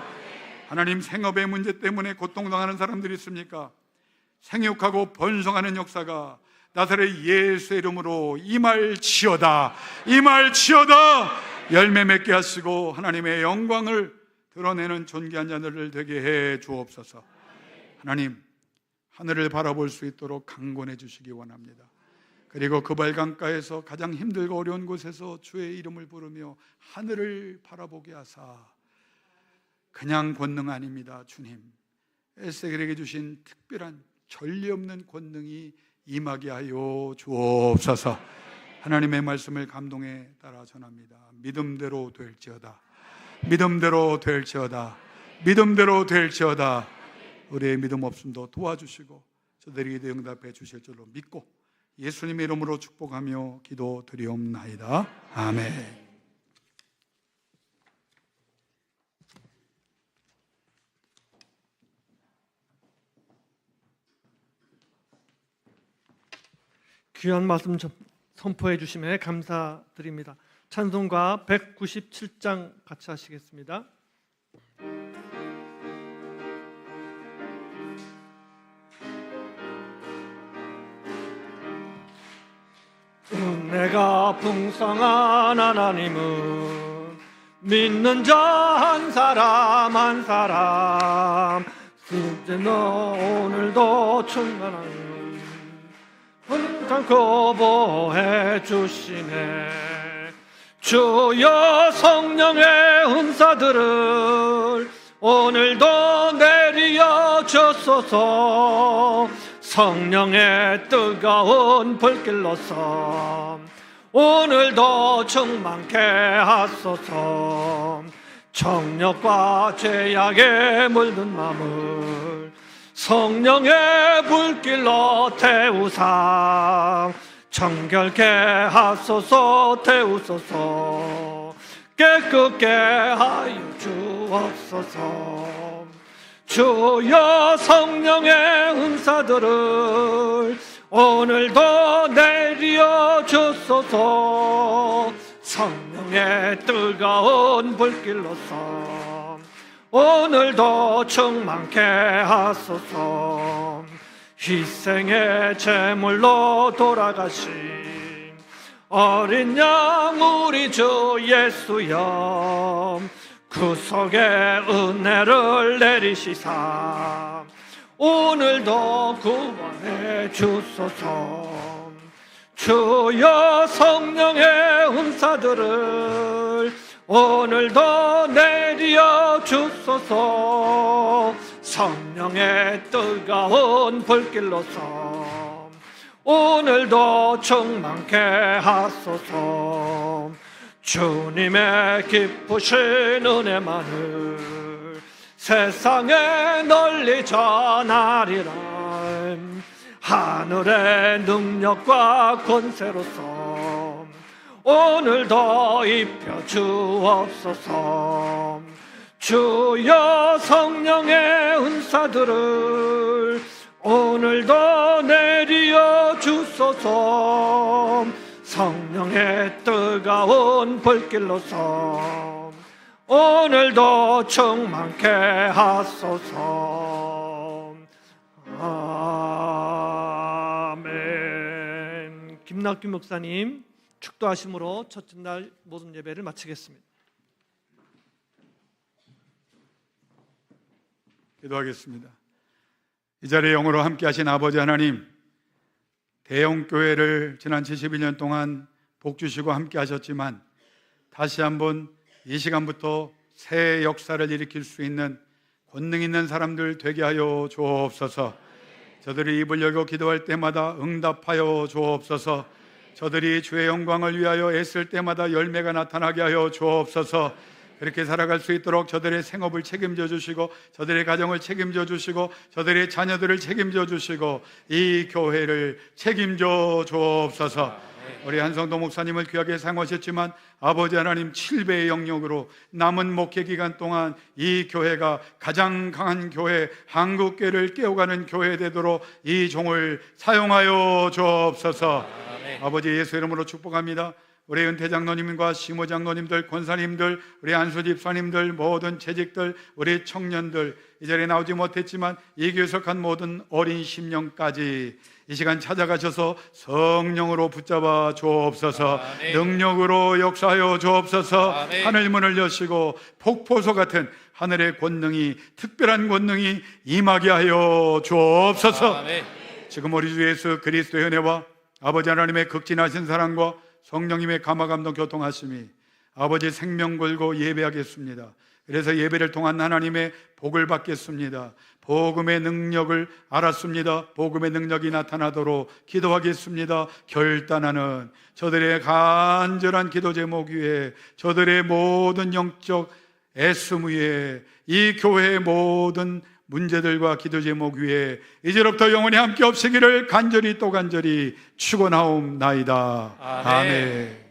[SPEAKER 3] 하나님, 생업의 문제 때문에 고통당하는 사람들이 있습니까? 생육하고 번성하는 역사가 나사렛 예수의 이름으로 임할지어다. 임할지어다. 열매 맺게 하시고 하나님의 영광을 드러내는 존귀한 자들을 되게 해 주옵소서. 하나님, 하늘을 바라볼 수 있도록 강권해 주시기 원합니다. 그리고 그 발강가에서 가장 힘들고 어려운 곳에서 주의 이름을 부르며 하늘을 바라보게 하사, 그냥 권능 아닙니다. 주님, 에스겔에게 주신 특별한 전례 없는 권능이 임하게 하여 주옵소서. 하나님의 말씀을 감동에 따라 전합니다. 믿음대로 될지어다. 믿음대로 될지어다. 믿음대로 될지어다. 우리의 믿음 없음도 도와주시고 저들에게 응답해 주실 줄로 믿고 예수님의 이름으로 축복하며 기도드리옵나이다. 아멘.
[SPEAKER 1] 귀한 말씀 선포해 주심에 감사드립니다. 찬송가 197장 같이 하시겠습니다. 은혜가 풍성한 하나님은 믿는 자 한 사람 한 사람 이제 너 오늘도 충만한 않고 보해 주시네. 주여 성령의 은사들을 오늘도 내리어 주소서. 성령의 뜨거운 불길로서 오늘도 충만케 하소서. 정욕과 죄악에 물든 마음을 성령의 불길로 태우사 정결케 하소서. 태우소서. 깨끗게 하여 주옵소서. 주여 성령의 은사들을 오늘도 내려 주소서. 성령의 뜨거운 불길로서 오늘도 충만케 하소서. 희생의 제물로 돌아가신 어린 양 우리 주 예수여, 구속의 은혜를 내리시사 오늘도 구원해 주소서. 주여 성령의 은사들을 오늘도 내려 주소서. 성령의 뜨거운 불길로서 오늘도 충만케 하소서. 주님의 기쁘신 은혜만을 세상에 널리 전하리라. 하늘의 능력과 권세로서 오늘도 입혀 주옵소서. 주여 성령의 은사들을 오늘도 내려 주소서. 성령의 뜨거운 불길로서 오늘도 충만케 하소서. 아멘. 김낙규 목사님 축도하심으로 첫째 날 모든 예배를 마치겠습니다.
[SPEAKER 3] 기도하겠습니다. 이 자리에 영으로 함께 하신 아버지 하나님, 대형교회를 지난 71년 동안 복주시고 함께 하셨지만 다시 한번 이 시간부터 새 역사를 일으킬 수 있는 권능 있는 사람들 되게 하여 주옵소서. 저들이 입을 열고 기도할 때마다 응답하여 주옵소서. 저들이 주의 영광을 위하여 애쓸 때마다 열매가 나타나게 하여 주옵소서. 그렇게 살아갈 수 있도록 저들의 생업을 책임져 주시고 저들의 가정을 책임져 주시고 저들의 자녀들을 책임져 주시고 이 교회를 책임져 주옵소서. 우리 한성도 목사님을 귀하게 사용하셨지만 아버지 하나님 7배의 영역으로 남은 목회 기간 동안 이 교회가 가장 강한 교회, 한국교회를 깨워가는 교회 되도록 이 종을 사용하여 주옵소서. 아버지 예수 이름으로 축복합니다. 우리 은퇴 장로님과 시모 장로님들, 권사님들, 우리 안수 집사님들, 모든 재직들, 우리 청년들, 이 자리에 나오지 못했지만 이 교회에 속한 모든 어린 심령까지 이 시간 찾아가셔서 성령으로 붙잡아 주옵소서. 능력으로 역사하여 주옵소서. 하늘 문을 여시고 폭포수 같은 하늘의 권능이, 특별한 권능이 임하게 하여 주옵소서. 지금 우리 주 예수 그리스도의 은혜와 아버지 하나님의 극진하신 사랑과 성령님의 감화감동 교통하심이 아버지 생명 걸고 예배하겠습니다. 그래서 예배를 통한 하나님의 복을 받겠습니다. 복음의 능력을 알았습니다. 복음의 능력이 나타나도록 기도하겠습니다. 결단하는 저들의 간절한 기도 제목 위에, 저들의 모든 영적 애씀 위에, 이 교회의 모든 문제들과 기도 제목 위에 이제부터 영원히 함께 없으기를 간절히 또 간절히 축원하옵나이다. 아멘.